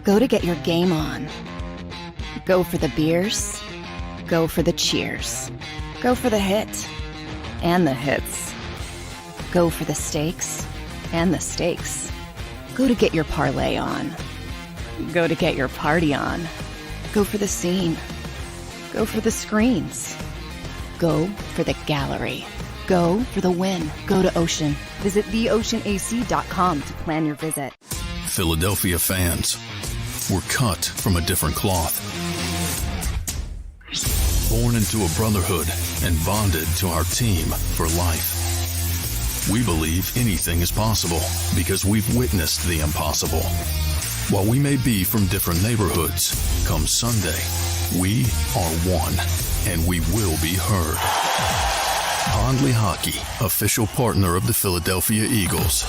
Go to get your game on. Go for the beers. Go for the cheers. Go for the hit and the hits. Go for the stakes and the stakes. Go to get your parlay on. Go to get your party on. Go for the scene. Go for the screens. Go for the gallery. Go for the win. Go to Ocean. Visit theoceanac.com to plan your visit. Philadelphia fans, we're cut from a different cloth. Born into a brotherhood and bonded to our team for life. We believe anything is possible because we've witnessed the impossible. While we may be from different neighborhoods, come Sunday, we are one, and we will be heard. Pondley Hockey, official partner of the Philadelphia Eagles.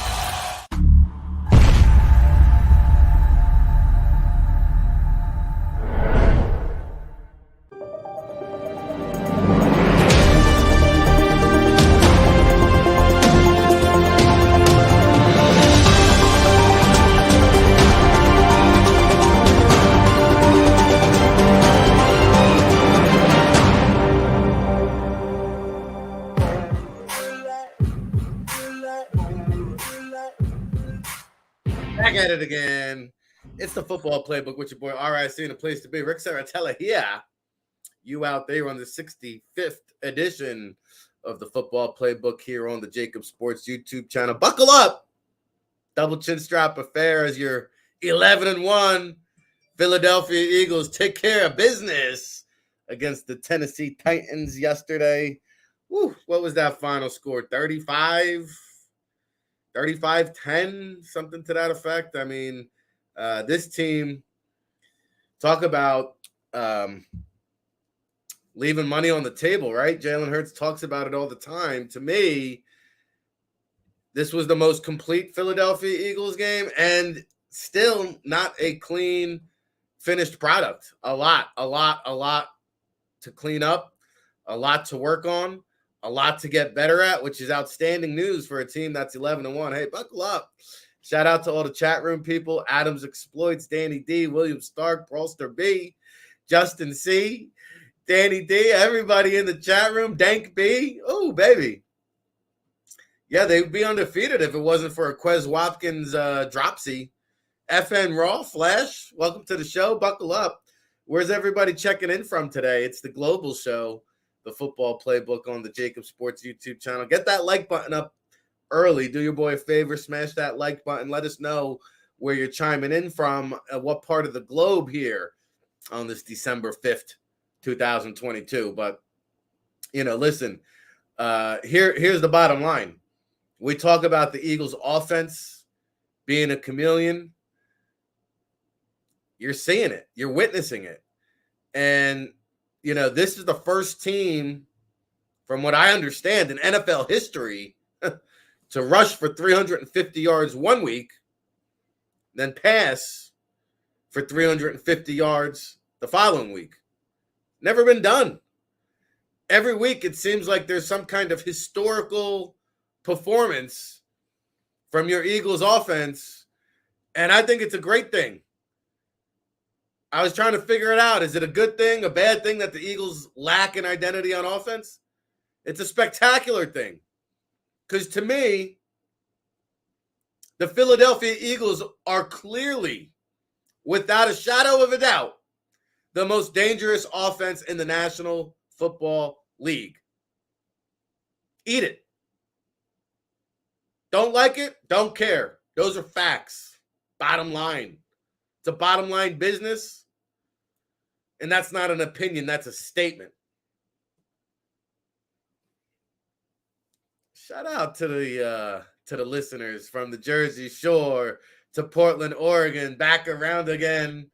Back at it again. It's the Football Playbook with your boy RIC and a place to be. Ric Serritella here. You out there on the 65th edition of the Football Playbook here on the JAKIB Sports YouTube channel. Buckle up. Double chin strap affair as your 11-1 Philadelphia Eagles take care of business against the Tennessee Titans yesterday. Woo, what was that final score? 35-10, something to that effect. I mean, this team, talk about leaving money on the table, right? Jalen Hurts talks about it all the time. To me, this was the most complete Philadelphia Eagles game and still not a clean, finished product. A lot to clean up, a lot to work on, a lot to get better at, which is outstanding news for a team that's 11-1. Hey, buckle up. Shout out to all the chat room people. Adams Exploits, Danny D, William Stark, Paulster B, Justin C, Danny D, everybody in the chat room, Dank B. Oh, baby. Yeah, they'd be undefeated if it wasn't for a Quez Watkins dropsy. FN Raw, Flash, welcome to the show. Buckle up. Where's everybody checking in from today? It's the global show, the Football Playbook on the JAKIB Sports YouTube channel. Get that like button up early. Do your boy a favor, smash that like button. Let us know where you're chiming in from, what part of the globe here on this December 5th, 2022. But, listen, here's the bottom line. We talk about the Eagles' offense being a chameleon. You're seeing it. You're witnessing it. And, this is the first team, from what I understand, in NFL history to rush for 350 yards one week, then pass for 350 yards the following week. Never been done. Every week it seems like there's some kind of historical performance from your Eagles offense, and I think it's a great thing. I was trying to figure it out. Is it a good thing, a bad thing that the Eagles lack an identity on offense? It's a spectacular thing. Because to me, the Philadelphia Eagles are clearly, without a shadow of a doubt, the most dangerous offense in the National Football League. Eat it. Don't like it? Don't care. Those are facts. Bottom line. It's a bottom line business. And that's not an opinion. That's a statement. Shout out to the listeners from the Jersey Shore to Portland, Oregon, back around again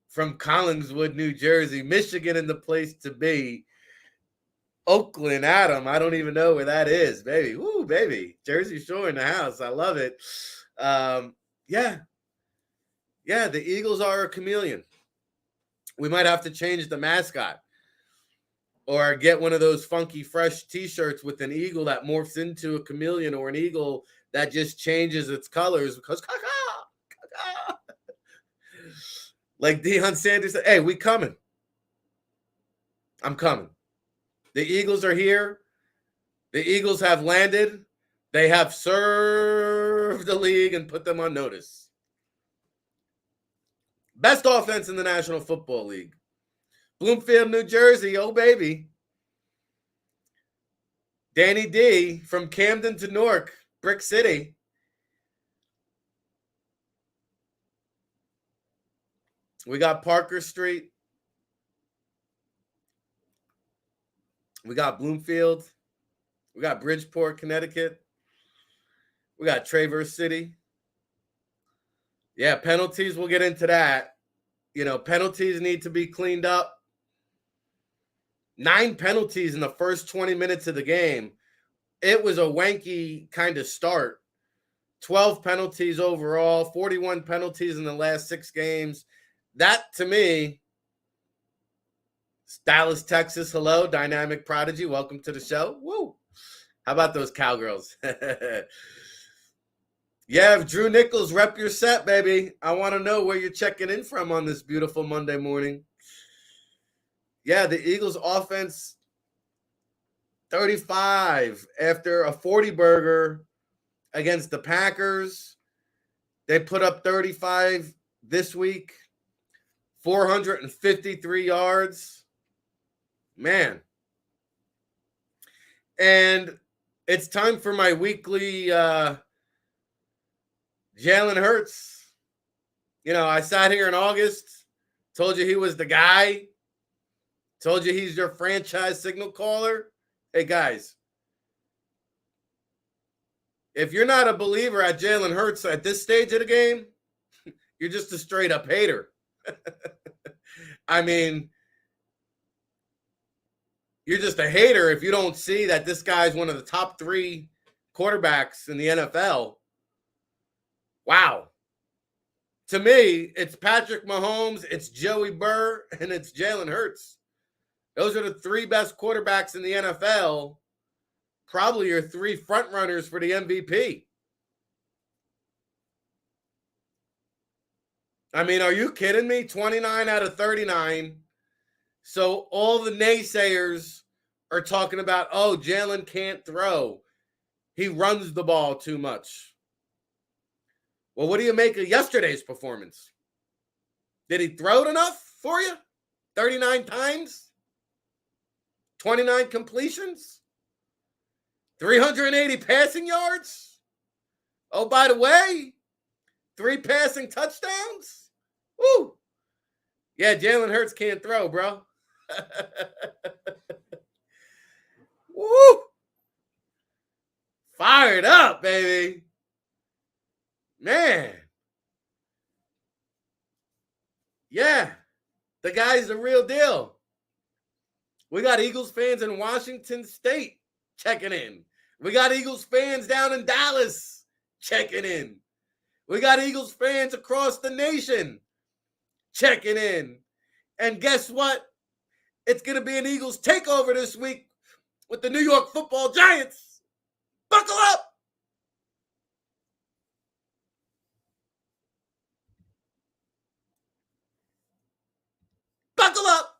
from Collingswood, New Jersey, Michigan in the place to be. Oakland, Adam, I don't even know where that is, baby. Woo, baby. Jersey Shore in the house. I love it. Yeah, the Eagles are a chameleon. We might have to change the mascot or get one of those funky, fresh T-shirts with an eagle that morphs into a chameleon or an eagle that just changes its colors because Like Deion Sanders said, hey, we coming. I'm coming. The Eagles are here. The Eagles have landed. They have served the league and put them on notice. Best offense in the National Football League. Bloomfield, New Jersey. Oh, baby. Danny D from Camden to Newark, Brick City. We got Parker Street. We got Bloomfield. We got Bridgeport, Connecticut. We got Traverse City. Yeah, penalties, we'll get into that. You know, penalties need to be cleaned up. 9 penalties in the first 20 minutes of the game. It was a wanky kind of start. 12 penalties overall, 41 penalties in the last 6 games. That, to me, Dallas, Texas, hello, Dynamic Prodigy, welcome to the show. Woo! How about those Cowgirls? Yeah, Drew Nichols, rep your set, baby. I want to know where you're checking in from on this beautiful Monday morning. Yeah, the Eagles offense, 35 after a 40-burger against the Packers. They put up 35 this week, 453 yards. Man. And it's time for my weekly Jalen Hurts. You know, I sat here in August, told you he was the guy, told you he's your franchise signal caller. Hey, guys, if you're not a believer at Jalen Hurts at this stage of the game, you're just a straight-up hater. I mean, you're just a hater if you don't see that this guy's one of the top 3 quarterbacks in the NFL. Wow. To me, it's Patrick Mahomes, it's Joey Burr, and it's Jalen Hurts. Those are the 3 best quarterbacks in the NFL. Probably your 3 front runners for the MVP. I mean, are you kidding me? 29 out of 39. So all the naysayers are talking about, oh, Jalen can't throw. He runs the ball too much. Well, what do you make of yesterday's performance? Did he throw it enough for you? 39 times? 29 completions? 380 passing yards? Oh, by the way, 3 passing touchdowns? Woo! Yeah, Jalen Hurts can't throw, bro. Woo! Fired up, baby. Man. Yeah, the guy's the real deal. We got Eagles fans in Washington State checking in. We got Eagles fans down in Dallas checking in. We got Eagles fans across the nation checking in. And guess what? It's going to be an Eagles takeover this week with the New York Football Giants. Buckle up. Buckle up.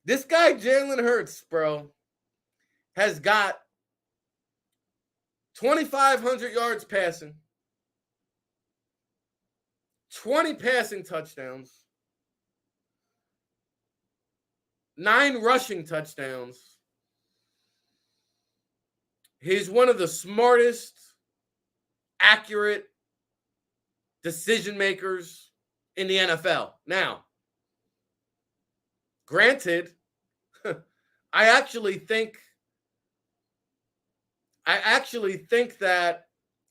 This guy, Jalen Hurts, bro, has got 2,500 yards passing, 20 passing touchdowns, 9 rushing touchdowns. He's one of the smartest, accurate decision makers in the NFL. Now, granted, I actually think that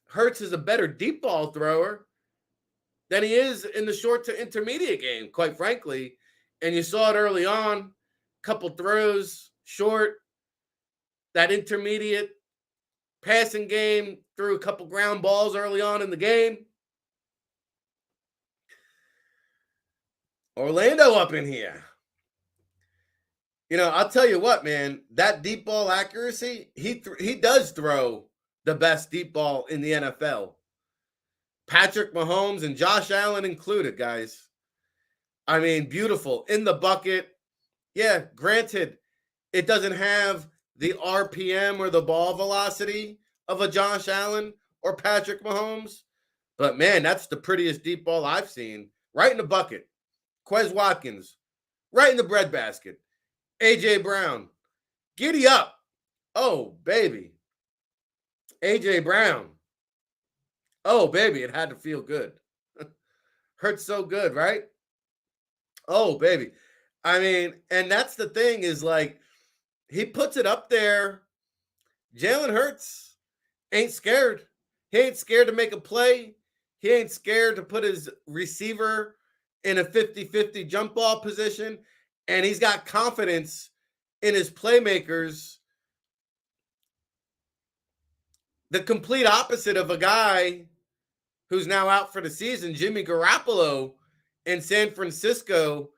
Hurts is a better deep ball thrower than he is in the short to intermediate game, quite frankly. And you saw it early on, couple throws short, that intermediate passing game, threw a couple ground balls early on in the game. Orlando up in here. You know, I'll tell you what, man, that deep ball accuracy, he does throw the best deep ball in the NFL. Patrick Mahomes and Josh Allen included, guys. I mean, beautiful. In the bucket. Yeah, granted, it doesn't have the RPM or the ball velocity of a Josh Allen or Patrick Mahomes. But, man, that's the prettiest deep ball I've seen. Right in the bucket. Quez Watkins. Right in the breadbasket. A.J. Brown. Giddy up. Oh, baby. A.J. Brown. Oh, baby, it had to feel good. Hurts so good, right? Oh, baby. I mean, and that's the thing is like, he puts it up there. Jalen Hurts ain't scared. He ain't scared to make a play. He ain't scared to put his receiver in a 50-50 jump ball position. And he's got confidence in his playmakers. The complete opposite of a guy who's now out for the season, Jimmy Garoppolo in San Francisco.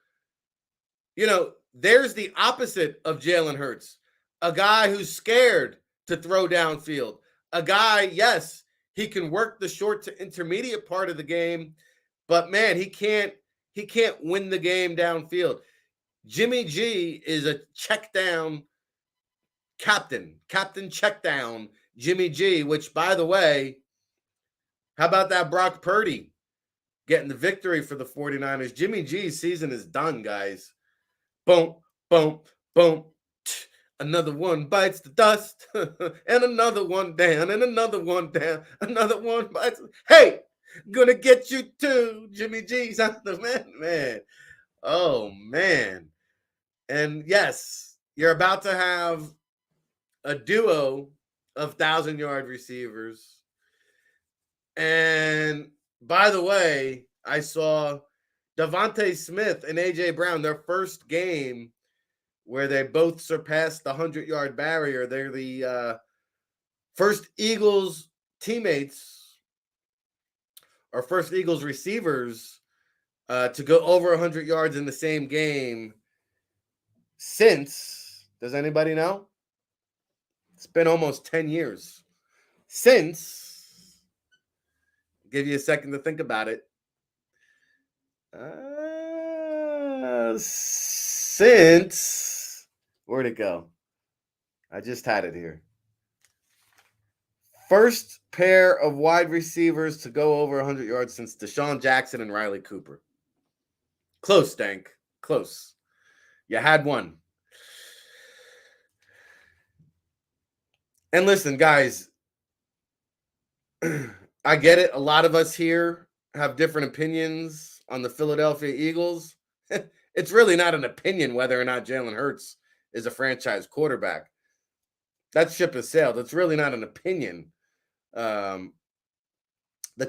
You know, there's the opposite of Jalen Hurts. A guy who's scared to throw downfield. A guy, yes, he can work the short to intermediate part of the game, but man, he can't win the game downfield. Jimmy G is a check down captain check down Jimmy G, which, by the way, how about that Brock Purdy getting the victory for the 49ers? Jimmy G's season is done, guys. Boom, boom, boom. Another one bites the dust, and another one down, and another one down, another one bites. Hey, gonna get you too, Jimmy G's out the man. Oh, man. And yes, you're about to have a duo of 1,000-yard receivers. And by the way, I saw Devontae Smith and A.J. Brown, their first game where they both surpassed the 100-yard barrier. They're the first Eagles teammates or first Eagles receivers to go over 100 yards in the same game since, does anybody know? It's been almost 10 years. Since, I'll give you a second to think about it. Since, where'd it go? I just had it here. First pair of wide receivers to go over 100 yards since Deshaun Jackson and Riley Cooper. Close, Stank. Close. You had one. And listen, guys, I get it. A lot of us here have different opinions on the Philadelphia Eagles. It's really not an opinion whether or not Jalen Hurts is a franchise quarterback. That ship has sailed. It's really not an opinion. The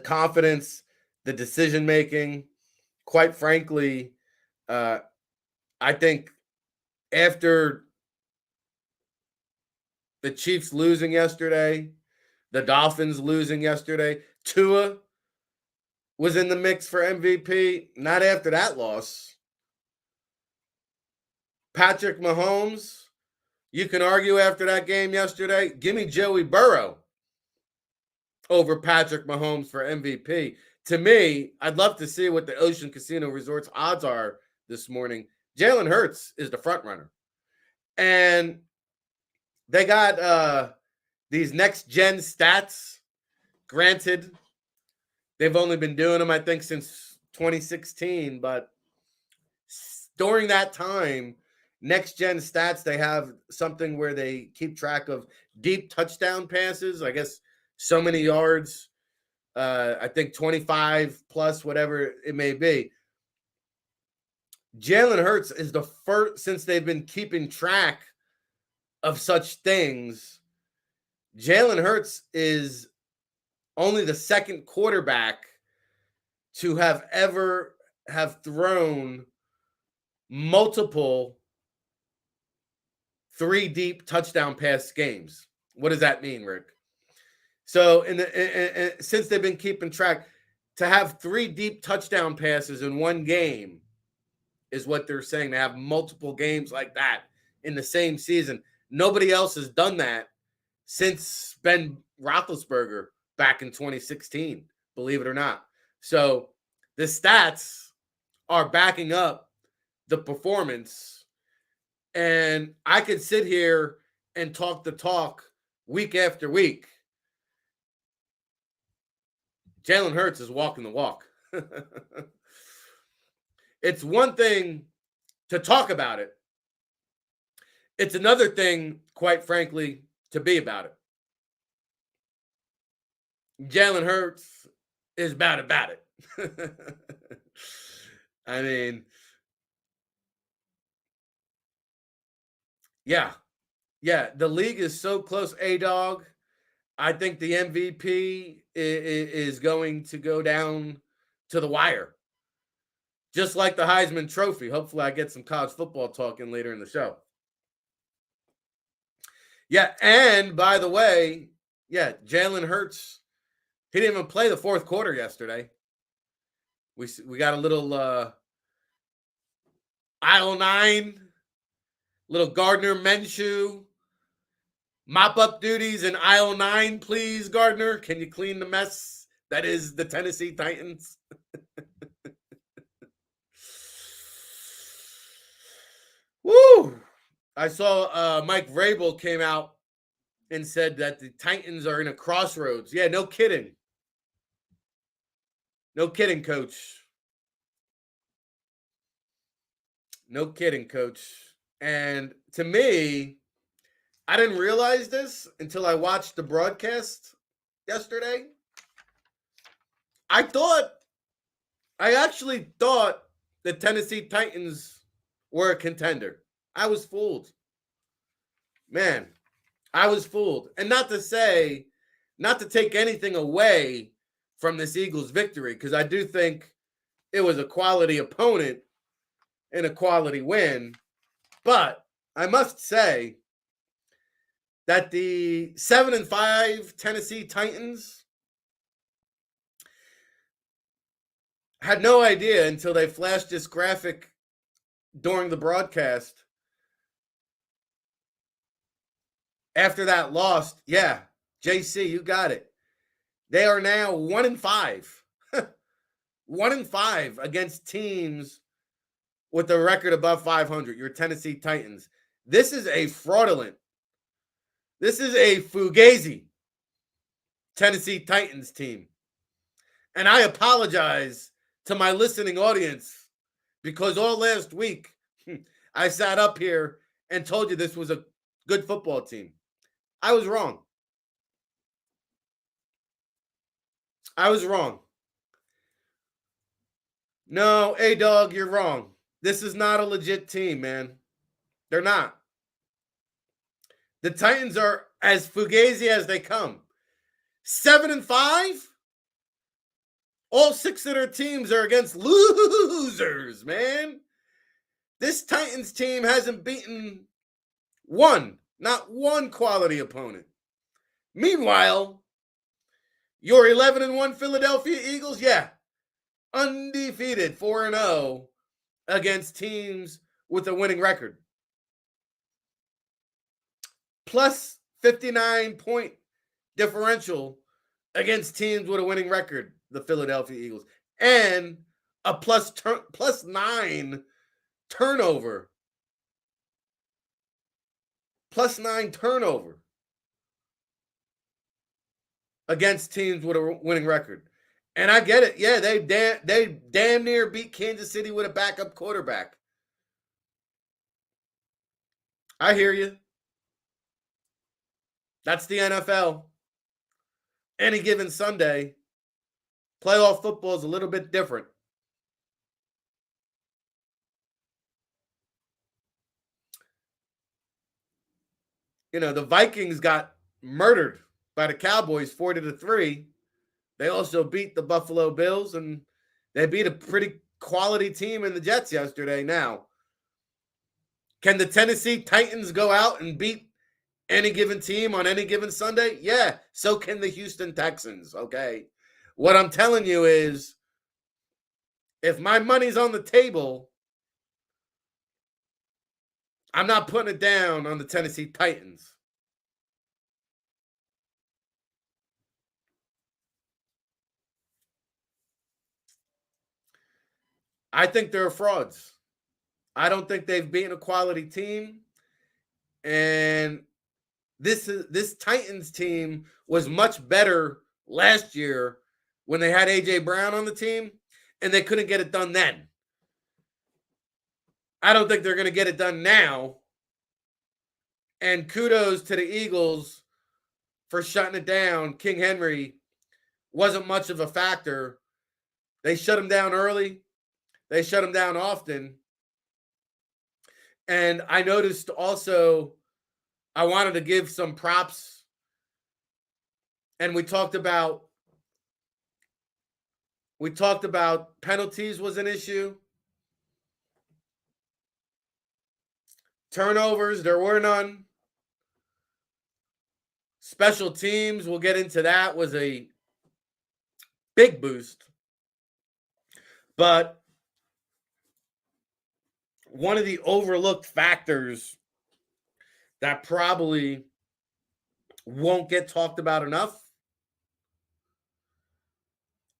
confidence, the decision-making, quite frankly, I think after the Chiefs losing yesterday, the Dolphins losing yesterday, Tua was in the mix for MVP. Not after that loss. Patrick Mahomes, you can argue after that game yesterday, give me Joey Burrow over Patrick Mahomes for MVP. To me, I'd love to see what the Ocean Casino Resorts odds are this morning. Jalen Hurts is the front runner. And they got these next-gen stats. Granted, they've only been doing them, I think, since 2016. But during that time, next-gen stats, they have something where they keep track of deep touchdown passes. I guess so many yards, I think 25 plus, whatever it may be. Jalen Hurts is the first, since they've been keeping track of such things, Jalen Hurts is only the second quarterback to have ever have thrown multiple 3 deep touchdown pass games. What does that mean, Rick? So since they've been keeping track, to have 3 deep touchdown passes in one game is what they're saying. They have multiple games like that in the same season. Nobody else has done that since Ben Roethlisberger back in 2016, believe it or not. So the stats are backing up the performance. And I could sit here and talk the talk week after week. Jalen Hurts is walking the walk. It's one thing to talk about it. It's another thing, quite frankly, to be about it. Jalen Hurts is bad about it. I mean, yeah, the league is so close. A-Dog, I think the MVP is going to go down to the wire, just like the Heisman Trophy. Hopefully, I get some college football talk in later in the show. Yeah, and by the way, Jalen Hurts, he didn't even play the fourth quarter yesterday. We got a little aisle 9, little Gardner Minshew mop-up duties in aisle 9, please, Gardner. Can you clean the mess that is the Tennessee Titans? Woo! I saw Mike Vrabel came out and said that the Titans are in a crossroads. Yeah, no kidding. No kidding, coach. No kidding, coach. And to me, I didn't realize this until I watched the broadcast yesterday. I actually thought the Tennessee Titans were a contender. I was fooled. Man, I was fooled. And not to take anything away from this Eagles victory, because I do think it was a quality opponent and a quality win. But I must say that the 7-5 Tennessee Titans had no idea until they flashed this graphic during the broadcast. After that loss, JC, you got it. They are now 1-5. 1-5 against teams with a record above 500, your Tennessee Titans. This is a fraudulent, this is a fugazi Tennessee Titans team. And I apologize to my listening audience because all last week I sat up here and told you this was a good football team. I was wrong. I was wrong. No, A-Dog, you're wrong. This is not a legit team, man. They're not. The Titans are as fugazi as they come. 7-5? All 6 of their teams are against losers, man. This Titans team hasn't beaten not one quality opponent. Meanwhile, your 11-1 Philadelphia Eagles, undefeated, 4-0 against teams with a winning record. Plus 59-point differential against teams with a winning record, the Philadelphia Eagles. And a plus 9 turnover. Plus 9 turnover against teams with a winning record. And I get it. Yeah, they damn near beat Kansas City with a backup quarterback. I hear you. That's the NFL. Any given Sunday, playoff football is a little bit different. You know, the Vikings got murdered by the Cowboys 40-3. They also beat the Buffalo Bills, and they beat a pretty quality team in the Jets yesterday. Now, can the Tennessee Titans go out and beat any given team on any given Sunday? Yeah, so can the Houston Texans, okay? What I'm telling you is, if my money's on the table, I'm not putting it down on the Tennessee Titans. I think they're frauds. I don't think they've beaten a quality team. And this Titans team was much better last year when they had A.J. Brown on the team, and they couldn't get it done then. I don't think they're going to get it done now. And kudos to the Eagles for shutting it down. King Henry wasn't much of a factor. They shut him down early. They shut him down often. And I noticed also, I wanted to give some props. And we talked about penalties was an issue. Turnovers, there were none. Special teams, we'll get into that, was a big boost. But one of the overlooked factors that probably won't get talked about enough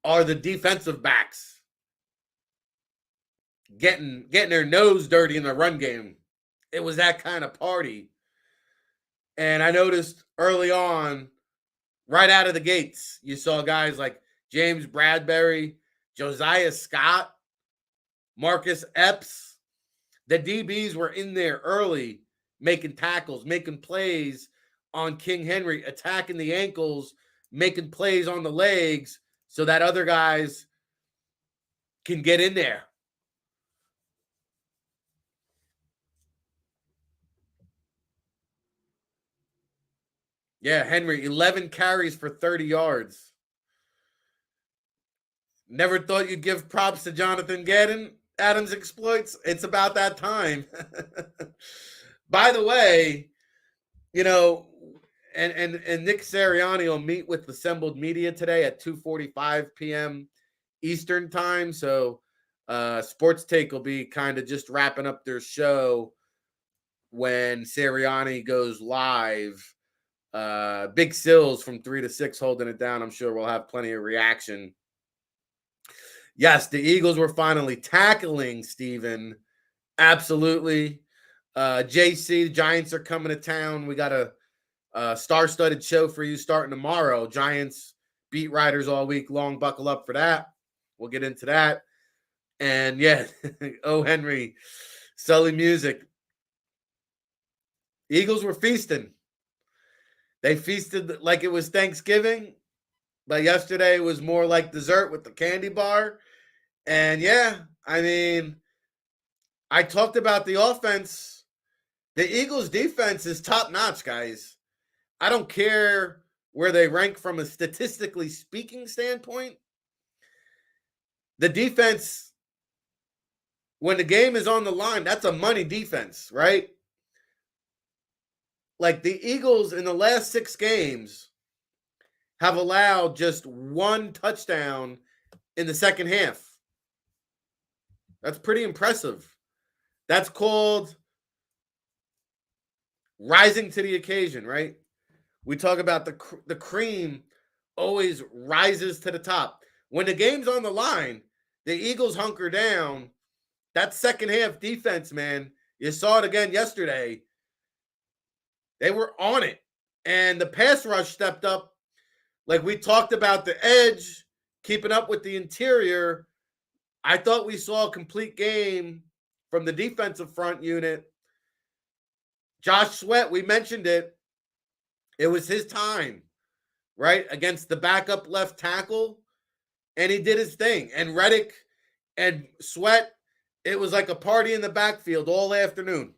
are the defensive backs getting their nose dirty in the run game. It was that kind of party. And I noticed early on, right out of the gates, you saw guys like James Bradbury, Josiah Scott, Marcus Epps. The DBs were in there early, making tackles, making plays on King Henry, attacking the ankles, making plays on the legs so that other guys can get in there. Yeah, Henry, 11 carries for 30 yards. Never thought you'd give props to Jonathan Gannon. Adams exploits. It's about that time. By the way, you know, and Ric Serritella will meet with assembled media today at 2:45 p.m. Eastern time. So Sports Take will be kind of just wrapping up their show when Sirianni goes live. Big Sills from 3 to 6 holding it down. I'm sure we'll have plenty of reaction. Yes, the Eagles were finally tackling, Steven. Absolutely. JC, the Giants are coming to town. We got a star-studded show for you starting tomorrow. Giants beat writers all week long. Buckle up for that. We'll get into that. And yeah, oh, Henry, Sully Music. Eagles were feasting. They feasted like it was Thanksgiving, but yesterday it was more like dessert with the candy bar. And yeah, I mean, I talked about the offense. The Eagles' defense is top-notch, guys. I don't care where they rank from a statistically speaking standpoint. The defense, when the game is on the line, that's a money defense, right? Like the Eagles in the last 6 games have allowed just 1 touchdown in the second half. That's pretty impressive. That's called rising to the occasion, right? We talk about the cream always rises to the top. When the game's on the line, the Eagles hunker down. That second half defense, man, you saw it again yesterday. They were on it. And the pass rush stepped up. Like we talked about the edge, keeping up with the interior. I thought we saw a complete game from the defensive front unit. Josh Sweat, we mentioned it. It was his time, right, against the backup left tackle. And he did his thing. And Reddick and Sweat, it was like a party in the backfield all afternoon.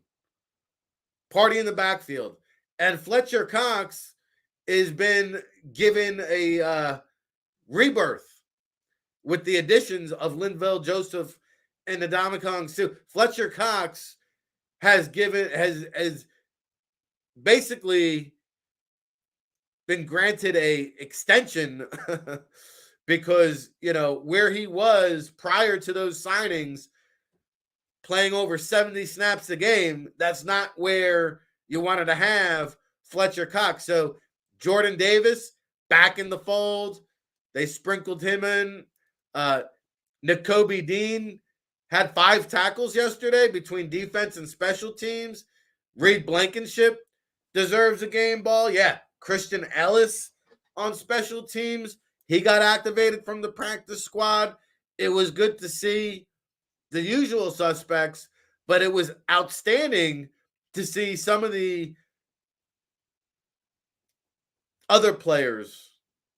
Party in the backfield. And Fletcher Cox has been given a rebirth with the additions of Linval Joseph and Ndamukong Suh. Fletcher Cox has basically been granted a extension because, you know, where he was prior to those signings, playing over 70 snaps a game, that's not where you wanted to have Fletcher Cox. So Jordan Davis back in the fold. They sprinkled him in. Nakobe Dean had 5 tackles yesterday between defense and special teams. Reed Blankenship deserves a game ball. Yeah, Christian Ellis on special teams. He got activated from the practice squad. It was good to see the usual suspects, but it was outstanding to see some of the other players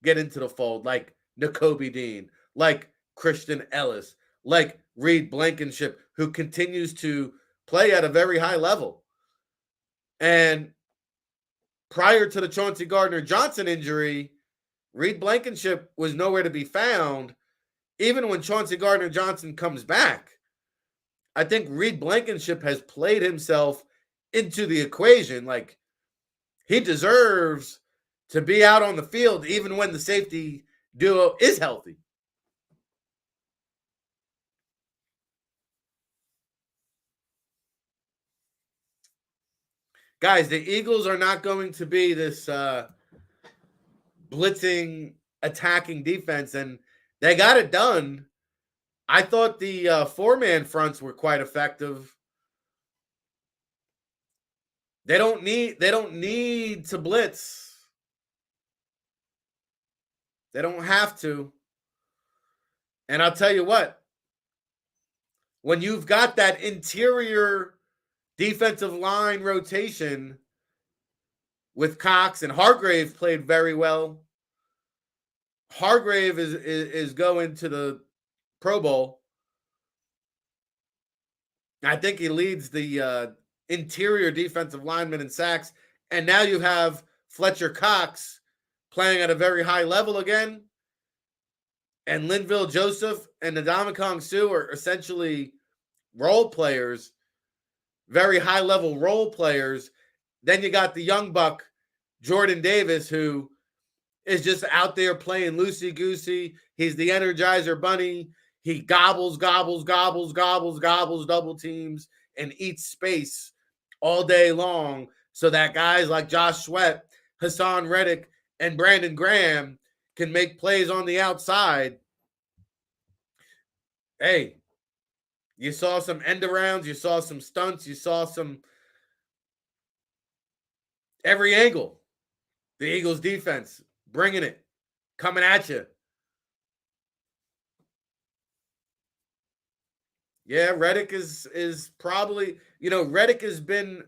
get into the fold, like Nakobe Dean, like Christian Ellis, like Reed Blankenship, who continues to play at a very high level. And prior to the Chauncey Gardner-Johnson injury, Reed Blankenship was nowhere to be found. Even when Chauncey Gardner-Johnson comes back, I think Reed Blankenship has played himself into the equation. Like, he deserves to be out on the field even when the safety duo is healthy. Guys, the Eagles are not going to be this blitzing, attacking defense, and they got it done. I thought the 4-man fronts were quite effective. They don't need to blitz. They don't have to. And I'll tell you what, when you've got that interior defensive line rotation with Cox, and Hargrave played very well. Hargrave is going to the Pro Bowl. I think he leads the interior defensive lineman in sacks. And now you have Fletcher Cox playing at a very high level again. And Linville Joseph and Ndamukong Suh are essentially role players, very high-level role players. Then you got the young buck, Jordan Davis, who is just out there playing loosey-goosey. He's the Energizer Bunny. He gobbles double teams and eats space all day long so that guys like Josh Sweat, Hassan Reddick, and Brandon Graham can make plays on the outside. Hey, you saw some end arounds, you saw some stunts, you saw some every angle. The Eagles defense bringing it, coming at you. Yeah, Reddick is probably, Reddick has been,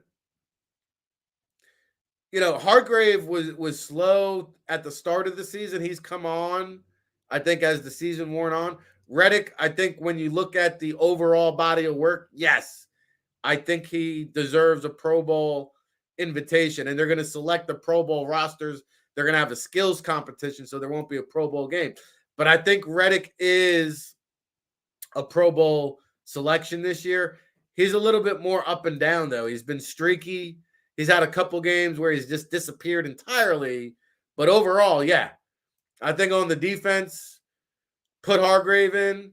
Hargrave was slow at the start of the season. He's come on, I think, as the season worn on. Reddick, I think when you look at the overall body of work, yes, I think he deserves a Pro Bowl invitation. And they're going to select the Pro Bowl rosters. They're going to have a skills competition, so there won't be a Pro Bowl game. But I think Reddick is a Pro Bowl selection this year. He's a little bit more up and down, though. He's been streaky. He's had a couple games where he's just disappeared entirely. But overall, yeah, I think on the defense, put Hargrave in,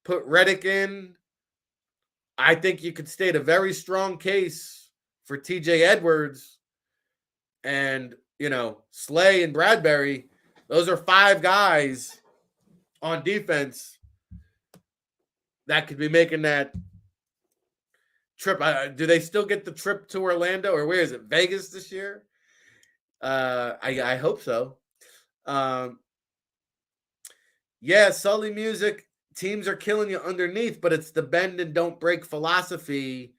put Reddick in. I think you could state a very strong case for TJ Edwards and, Slay and Bradbury. Those are 5 guys on defense that could be making that trip. Do they still get the trip to Orlando, or where is it? Vegas this year? I hope so. Yeah, Sully Music, teams are killing you underneath, but it's the bend and don't break philosophy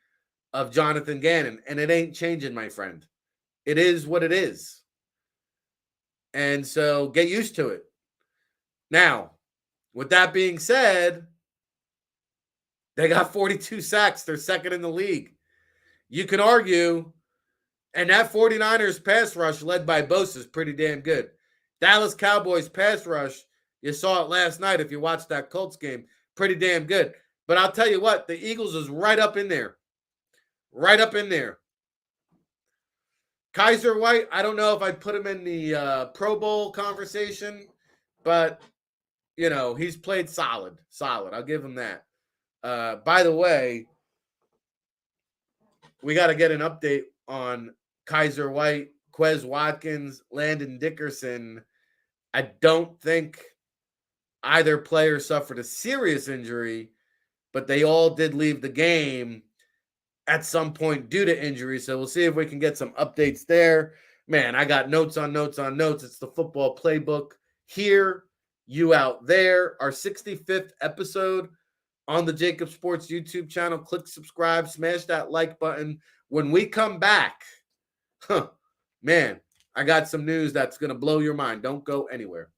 of Jonathan Gannon, and it ain't changing, my friend. It is what it is. And so get used to it. Now, with that being said, they got 42 sacks. They're second in the league. You can argue, and that 49ers pass rush led by Bosa is pretty damn good. Dallas Cowboys pass rush, you saw it last night if you watched that Colts game, pretty damn good. But I'll tell you what, the Eagles is right up in there. Right up in there. Kaiser White, I don't know if I'd put him in the Pro Bowl conversation, but, he's played solid. Solid. I'll give him that. By the way, we got to get an update on Kaiser White, Quez Watkins, Landon Dickerson. I don't think either player suffered a serious injury, but they all did leave the game at some point due to injury. So we'll see if we can get some updates there. Man, I got notes on notes on notes. It's the Football Playbook here, you out there. Our 65th episode on the JAKIB Sports YouTube channel. Click subscribe, smash that like button. When we come back, man, I got some news that's going to blow your mind. Don't go anywhere.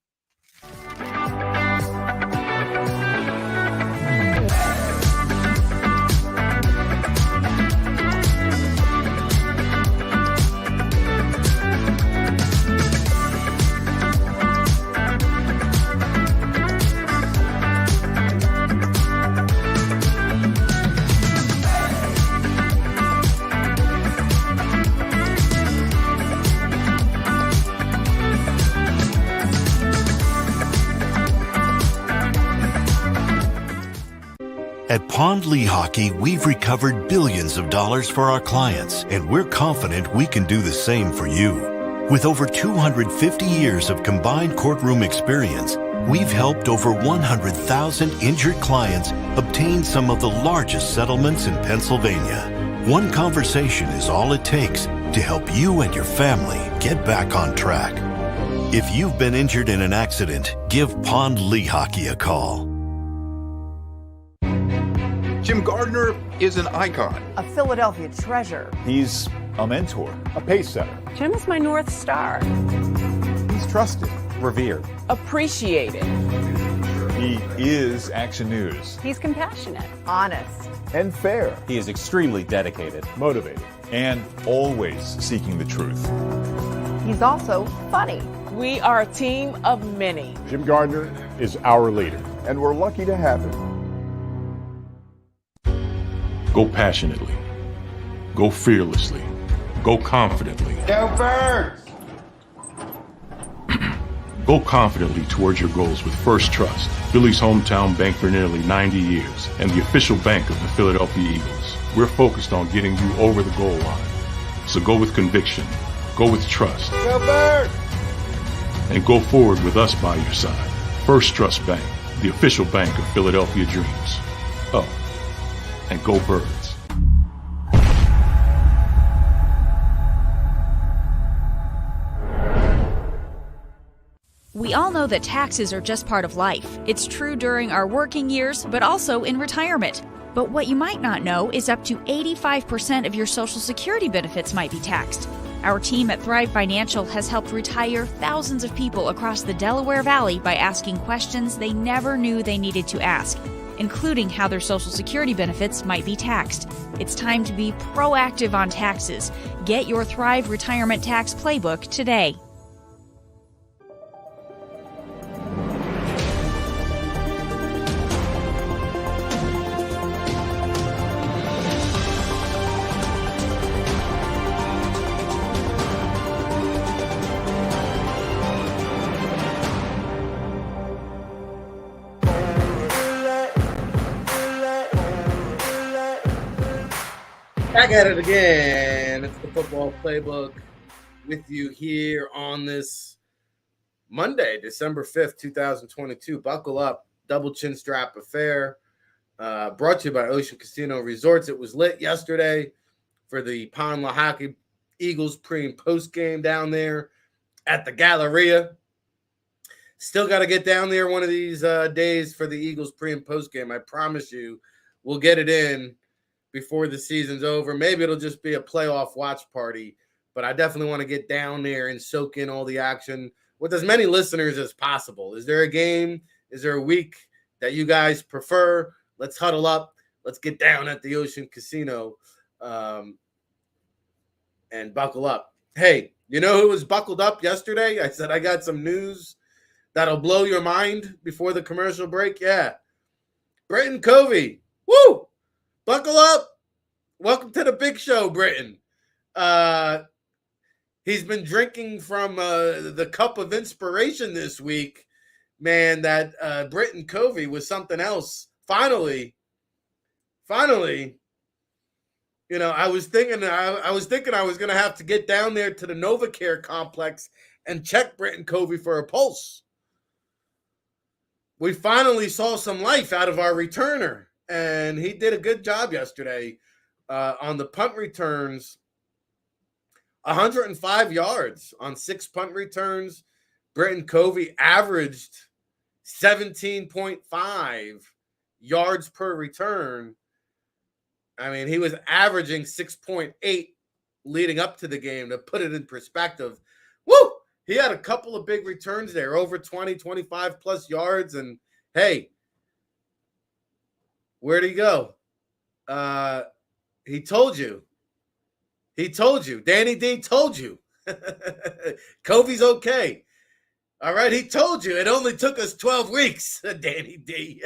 At Pond Lehocky, we've recovered billions of dollars for our clients, and we're confident we can do the same for you. With over 250 years of combined courtroom experience, we've helped over 100,000 injured clients obtain some of the largest settlements in Pennsylvania. One conversation is all it takes to help you and your family get back on track. If you've been injured in an accident, give Pond Lehocky a call. Jim Gardner is an icon. A Philadelphia treasure. He's a mentor, a pace setter. Jim is my North Star. He's trusted, revered. Appreciated. He is Action News. He's compassionate. Honest. And fair. He is extremely dedicated, motivated, and always seeking the truth. He's also funny. We are a team of many. Jim Gardner is our leader, and we're lucky to have him. Go passionately. Go fearlessly. Go confidently. Go Birds! Go confidently towards your goals with First Trust, Philly's hometown bank for nearly 90 years, and the official bank of the Philadelphia Eagles. We're focused on getting you over the goal line. So go with conviction. Go with trust. Go Birds! And go forward with us by your side. First Trust Bank, the official bank of Philadelphia dreams. Oh, and go Birds. We all know that taxes are just part of life. It's true during our working years, but also in retirement. But what you might not know is up to 85% of your Social Security benefits might be taxed. Our team at Thrive Financial has helped retire thousands of people across the Delaware Valley by asking questions they never knew they needed to ask, including how their Social Security benefits might be taxed. It's time to be proactive on taxes. Get your Thrive Retirement Tax Playbook today. Back at it again. It's the Football Playbook with you here on this Monday, December 5th, 2022. Buckle up, double chin strap affair. Brought to you by Ocean Casino Resorts. It was lit yesterday for the Pond Lehocky Eagles pre and post game down there at the Galleria. Still got to get down there one of these days for the Eagles pre and post game. I promise you, we'll get it in before the season's over. Maybe it'll just be a playoff watch party, but I definitely want to get down there and soak in all the action with as many listeners as possible. Is there a game? Is there a week that you guys prefer? Let's huddle up. Let's get down at the Ocean Casino and buckle up. Hey, you know who was buckled up yesterday? I said I got some news that'll blow your mind before the commercial break. Yeah. Britton Covey. Woo! Buckle up. Welcome to the big show, Britton. He's been drinking from the cup of inspiration this week. Man, that Britton Covey was something else. Finally, you know, I was thinking I was going to have to get down there to the NovaCare complex and check Britton Covey for a pulse. We finally saw some life out of our returner. and he did a good job yesterday on the punt returns. 105 yards on 6 punt returns. Britton Covey averaged 17.5 yards per return. I mean, he was averaging 6.8 leading up to the game. To put it in perspective, woo! He had a couple of big returns there, over 20, 25 plus yards. And hey, where'd he go? He told you. He told you. Danny D told you. Covey's okay. All right, he told you. It only took us 12 weeks, Danny D.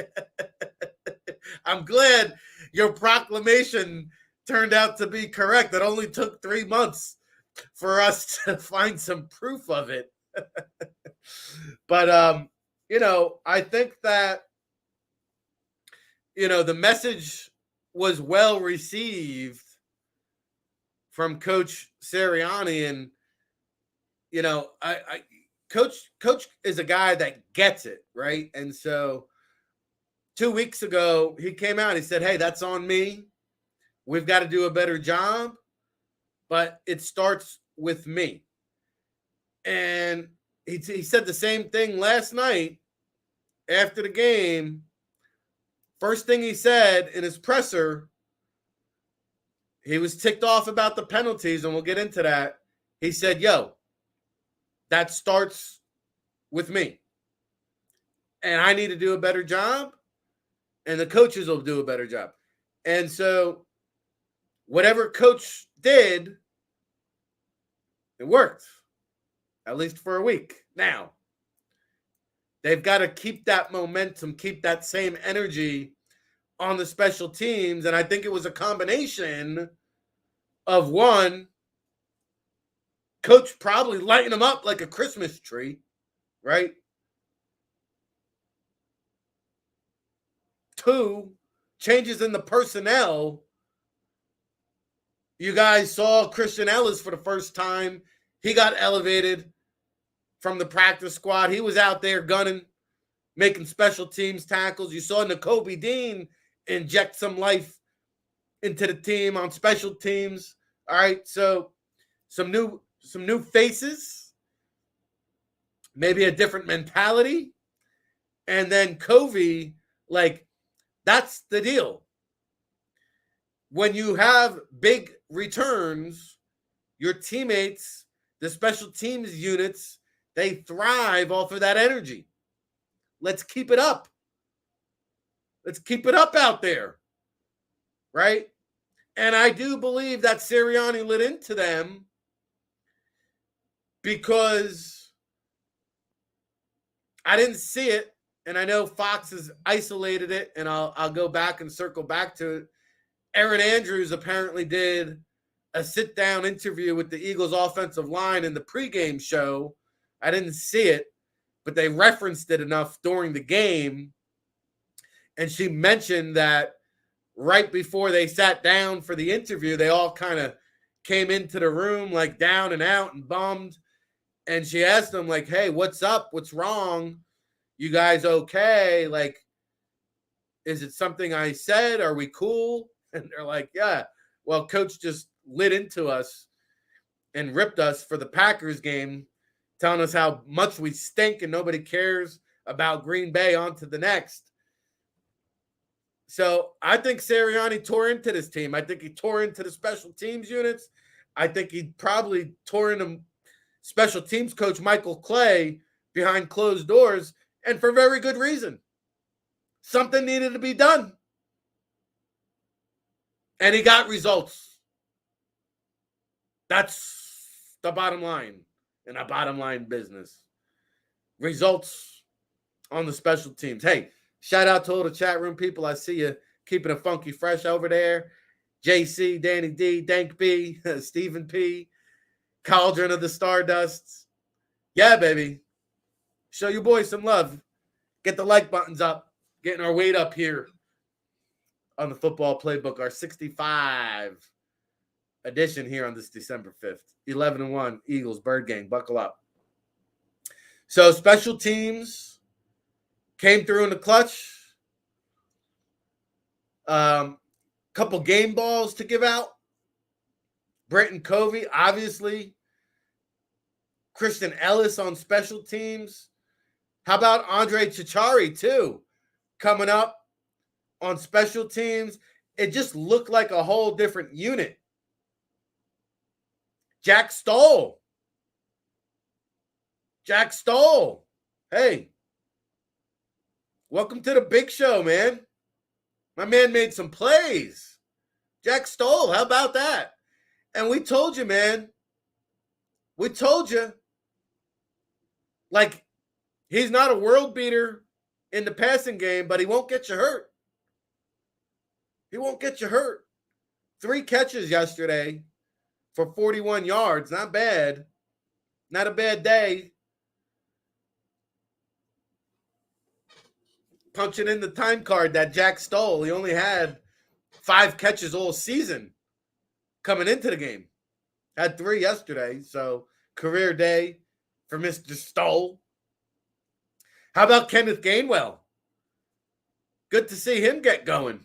I'm glad your proclamation turned out to be correct. It only took 3 months for us to find some proof of it. But, I think that, the message was well received from Coach Sirianni. And, Coach is a guy that gets it, right? And so 2 weeks ago, he came out, he said, hey, that's on me. We've got to do a better job, but it starts with me. And he said the same thing last night after the game. First thing he said in his presser, he was ticked off about the penalties, and we'll get into that. He said, that starts with me. And I need to do a better job, and the coaches will do a better job. And so whatever coach did, it worked, at least for a week. Now, they've got to keep that momentum, keep that same energy on the special teams. And I think it was a combination of, one, coach probably lighting them up like a Christmas tree, right? 2, changes in the personnel. You guys saw Christian Ellis for the first time. He got elevated from the practice squad. He was out there gunning, making special teams tackles. You saw Nakobe Dean inject some life into the team on special teams. All right, so some new faces, maybe a different mentality. And then Covey, that's the deal. When you have big returns, your teammates, the special teams units, they thrive off of that energy. Let's keep it up. Let's keep it up out there, right? And I do believe that Sirianni lit into them, because I didn't see it, and I know Fox has isolated it, and I'll go back and circle back to it. Aaron Andrews apparently did a sit-down interview with the Eagles offensive line in the pregame show. I didn't see it, but they referenced it enough during the game. And she mentioned that right before they sat down for the interview, they all kind of came into the room down and out and bummed. And she asked them, hey, what's up? What's wrong? You guys okay? Is it something I said? Are we cool? And they're like, yeah. Well, coach just lit into us and ripped us for the Packers game, telling us how much we stink and nobody cares about Green Bay. On to the next. So I think Sirianni tore into this team. I think he tore into the special teams units. I think he probably tore into special teams coach Michael Clay behind closed doors, and for very good reason. Something needed to be done. And he got results. That's the bottom line in a bottom line business. Results on the special teams. Hey, shout out to all the chat room people. I see you keeping it funky fresh over there. JC, Danny D, Dank B, Stephen P, Cauldron of the Stardusts. Yeah, baby. Show your boys some love. Get the like buttons up. Getting our weight up here on the Football Playbook, our 65 edition here on this December 5th. 11-1 Eagles, Bird Gang. Buckle up. So special teams came through in the clutch. Couple game balls to give out. Brenton Covey, obviously. Christian Ellis on special teams. How about Andre Chichari, too, coming up on special teams? It just looked like a whole different unit. Jack Stoll. Hey, welcome to the big show, man. My man made some plays. Jack Stoll, how about that? And we told you, man. We told you. Like, he's not a world beater in the passing game, but he won't get you hurt. 3 catches yesterday for 41 yards. Not bad. Not a bad day. Punching in the time card that Jack Stoll. He only had 5 catches all season coming into the game. Had 3 yesterday, so career day for Mr. Stoll. How about Kenneth Gainwell? Good to see him get going.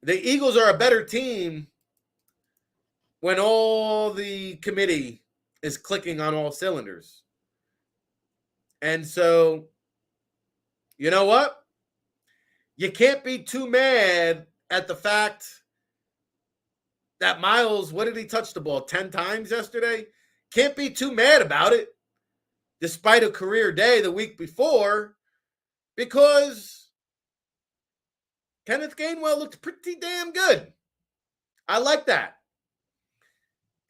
The Eagles are a better team when all the committee is clicking on all cylinders. And so, you know what? You can't be too mad at the fact that Miles, what did he touch the ball? 10 times yesterday? Can't be too mad about it, despite a career day the week before, because Kenneth Gainwell looked pretty damn good. I like that.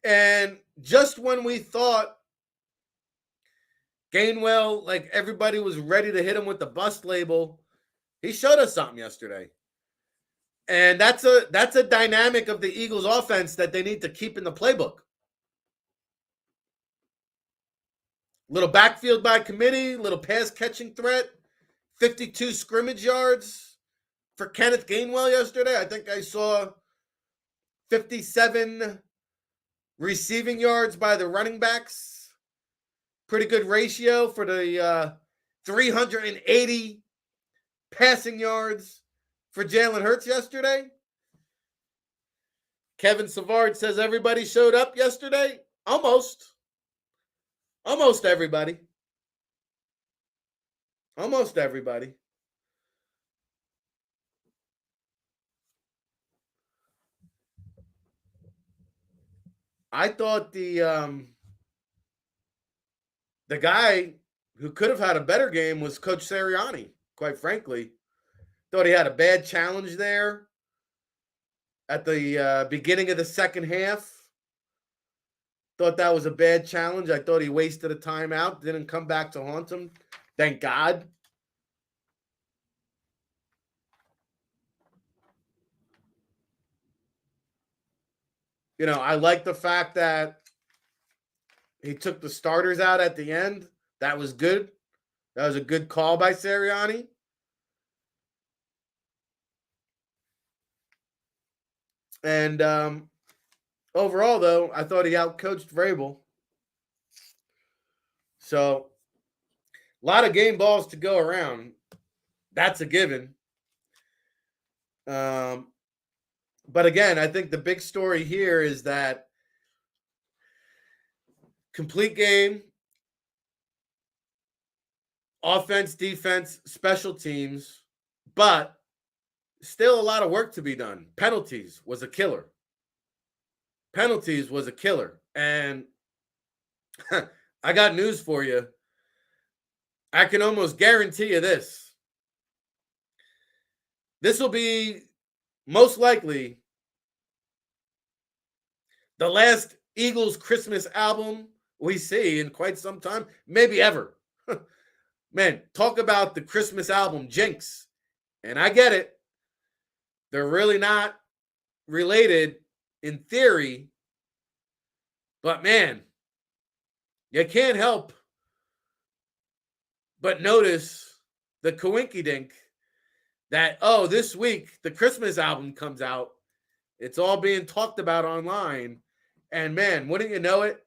And just when we thought Gainwell, like everybody was ready to hit him with the bust label, he showed us something yesterday. And that's a dynamic of the Eagles offense that they need to keep in the playbook. Little backfield by committee, little pass catching threat, 52 scrimmage yards for Kenneth Gainwell yesterday. I think I saw 57 receiving yards by the running backs. Pretty good ratio for the 380 passing yards for Jalen Hurts yesterday. Kevin Savard says everybody showed up yesterday. Almost everybody. Almost everybody. I thought the guy who could have had a better game was Coach Sirianni, quite frankly. Thought he had a bad challenge there at the beginning of the second half. Thought that was a bad challenge. I thought he wasted a timeout. Didn't come back to haunt him. Thank God. You know, I like the fact that he took the starters out at the end. That was good. That was a good call by Sirianni. And overall, though, I thought he outcoached Vrabel. So, a lot of game balls to go around. That's a given. But again, I think the big story here is that complete game, offense, defense, special teams, but still a lot of work to be done. Penalties was a killer. And I got news for you. I can almost guarantee you this. This will be most likely the last Eagles Christmas album we see in quite some time, maybe ever. Man, talk about the Christmas album jinx. And I get it. They're really not related in theory. But man, you can't help but notice the coinkydink that, oh, this week the Christmas album comes out. It's all being talked about online. And man, wouldn't you know it?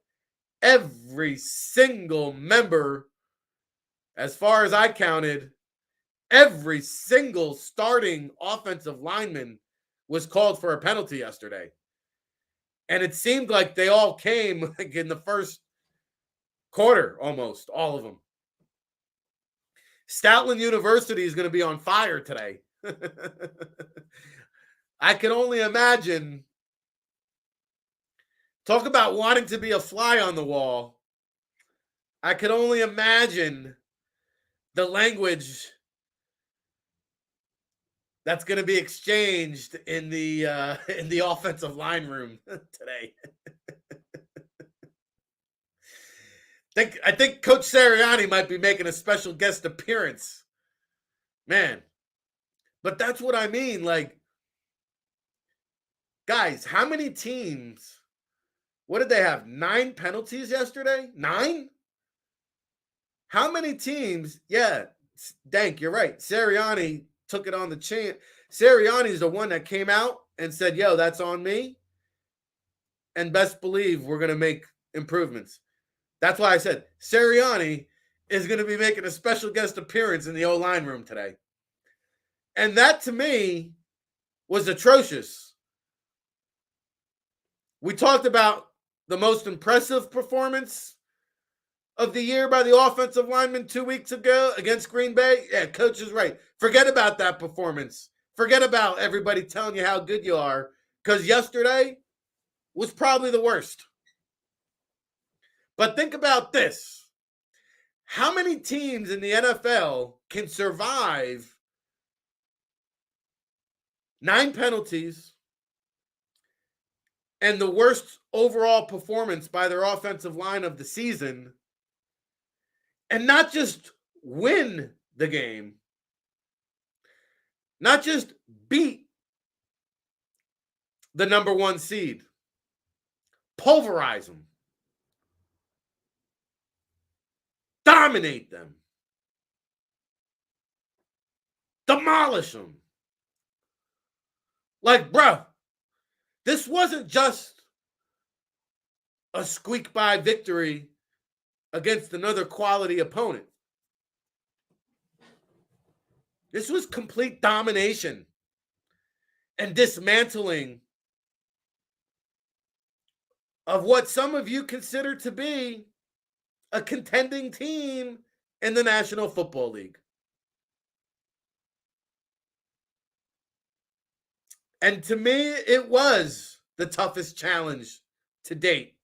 Every single member, as far as I counted, every single starting offensive lineman was called for a penalty yesterday. And it seemed like they all came like in the first quarter, almost all of them. Stoutland University is going to be on fire today. I can only imagine. Talk about wanting to be a fly on the wall. I can only imagine the language that's going to be exchanged in the offensive line room today. I think Coach Sirianni might be making a special guest appearance. Man. But that's what I mean. Like, guys, how many teams, what did they have? 9 penalties yesterday? 9? How many teams? Yeah, Dank, you're right. Sirianni took it on the chin. Sirianni's the one that came out and said, yo, that's on me. And best believe we're going to make improvements. That's why I said Sirianni is going to be making a special guest appearance in the O-line room today. And that, to me, was atrocious. We talked about the most impressive performance of the year by the offensive lineman 2 weeks ago against Green Bay. Yeah, Coach is right. Forget about that performance. Forget about everybody telling you how good you are, because yesterday was probably the worst. But think about this. How many teams in the NFL can survive 9 penalties and the worst overall performance by their offensive line of the season and not just win the game, not just beat the number 1 seed, pulverize them, dominate them, demolish them? Like, bro, this wasn't just a squeak by victory against another quality opponent. This was complete domination and dismantling of what some of you consider to be a contending team in the National Football League. And to me, it was the toughest challenge to date.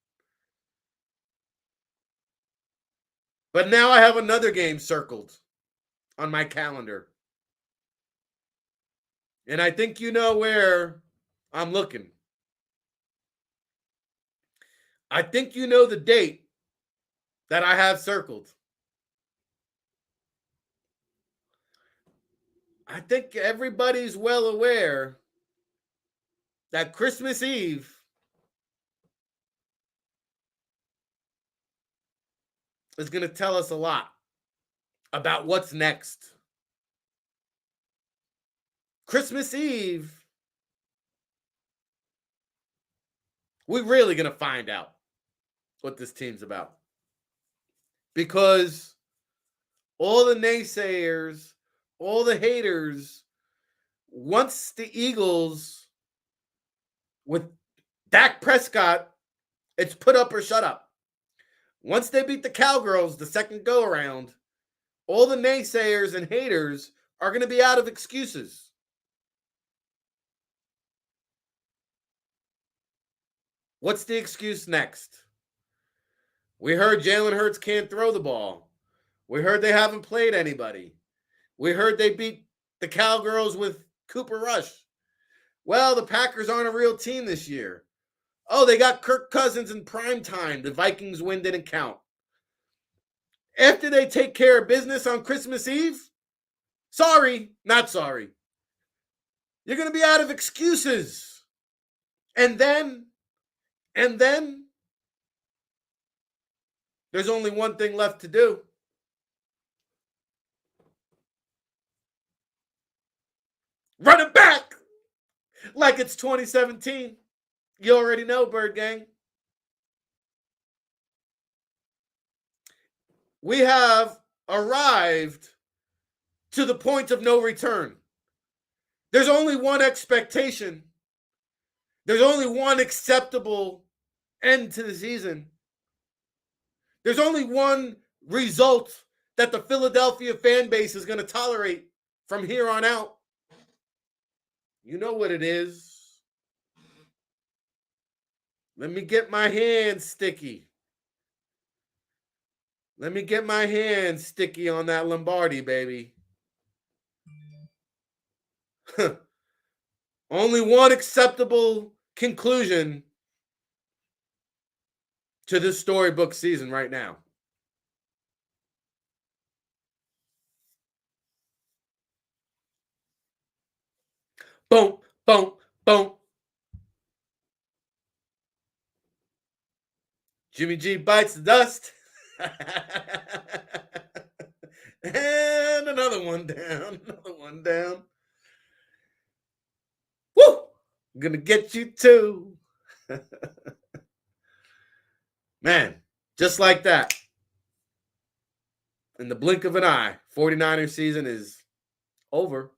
But now I have another game circled on my calendar. And I think you know where I'm looking. I think you know the date that I have circled. I think everybody's well aware that Christmas Eve is going to tell us a lot about what's next. Christmas Eve, we're really going to find out what this team's about. Because all the naysayers, all the haters, once the Eagles with Dak Prescott, it's put up or shut up. Once they beat the Cowgirls the second go around, all the naysayers and haters are going to be out of excuses. What's the excuse next? We heard Jalen Hurts can't throw the ball. We heard they haven't played anybody. We heard they beat the Cowgirls with Cooper Rush. Well, the Packers aren't a real team this year. Oh, they got Kirk Cousins in prime time. The Vikings win didn't count. After they take care of business on Christmas Eve, sorry, not sorry. You're going to be out of excuses. And then, there's only one thing left to do. Run it back like it's 2017. You already know, Bird Gang. We have arrived to the point of no return. There's only one expectation. There's only one acceptable end to the season. There's only one result that the Philadelphia fan base is going to tolerate from here on out. You know what it is. Let me get my hands sticky. Let me get my hands sticky on that Lombardi, baby. Only one acceptable conclusion to this storybook season right now. Boom, boom, boom. Jimmy G bites the dust. And another one down. Another one down. Woo! I'm going to get you too. Man, just like that. In the blink of an eye, 49er season is over.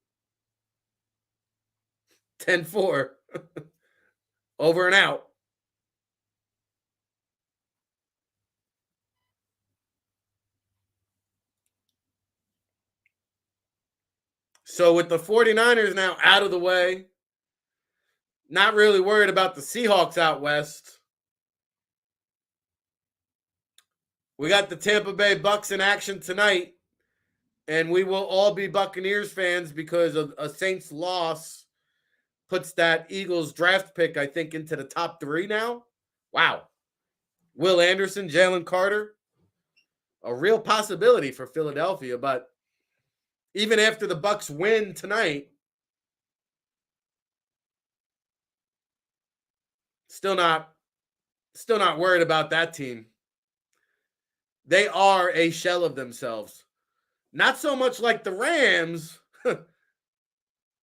10-4. Over and out. So with the 49ers now out of the way, not really worried about the Seahawks out west, we got the Tampa Bay Bucks in action tonight, and we will all be Buccaneers fans because of a Saints loss puts that Eagles draft pick, I think, into the top 3 now. Wow. Will Anderson, Jalen Carter, a real possibility for Philadelphia, but even after the Bucks win tonight, still not worried about that team. They are a shell of themselves. Not so much like the Rams,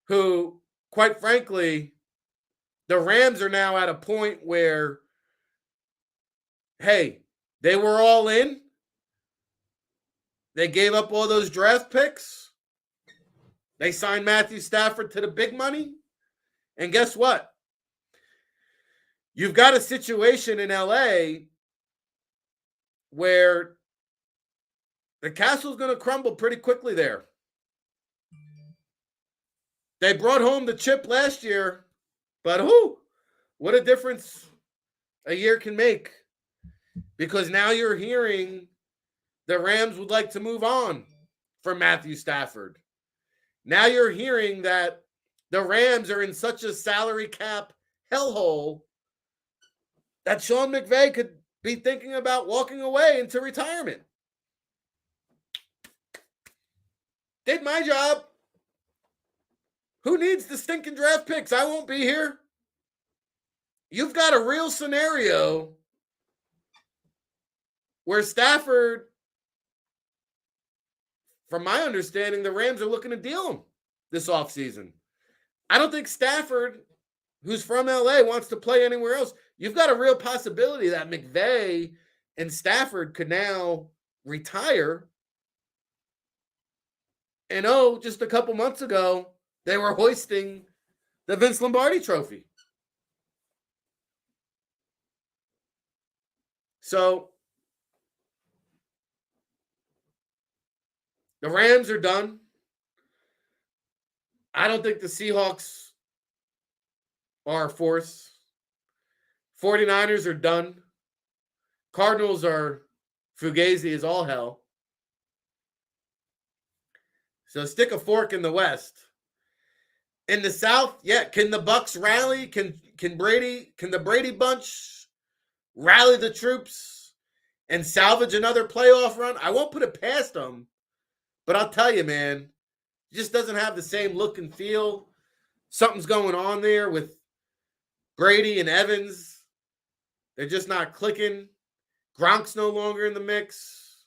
who, quite frankly, the Rams are now at a point where, hey, they were all in. They gave up all those draft picks. They signed Matthew Stafford to the big money. And guess what? You've got a situation in LA where the castle's going to crumble pretty quickly there. They brought home the chip last year, but what a difference a year can make. Because now you're hearing the Rams would like to move on from Matthew Stafford. Now you're hearing that the Rams are in such a salary cap hellhole that Sean McVay could be thinking about walking away into retirement. Did my job. Who needs the stinking draft picks? I won't be here. You've got a real scenario where Stafford, from my understanding, the Rams are looking to deal him this offseason. I don't think Stafford, who's from LA, wants to play anywhere else. You've got a real possibility that McVay and Stafford could now retire. And just a couple months ago, they were hoisting the Vince Lombardi trophy. So the Rams are done. I don't think the Seahawks are a force. 49ers are done. Cardinals are fugazi as all hell. So stick a fork in the West. In the South, yeah, can the Bucks rally? Can the Brady bunch rally the troops and salvage another playoff run? I won't put it past them. But I'll tell you, man, it just doesn't have the same look and feel. Something's going on there with Brady and Evans. They're just not clicking. Gronk's no longer in the mix.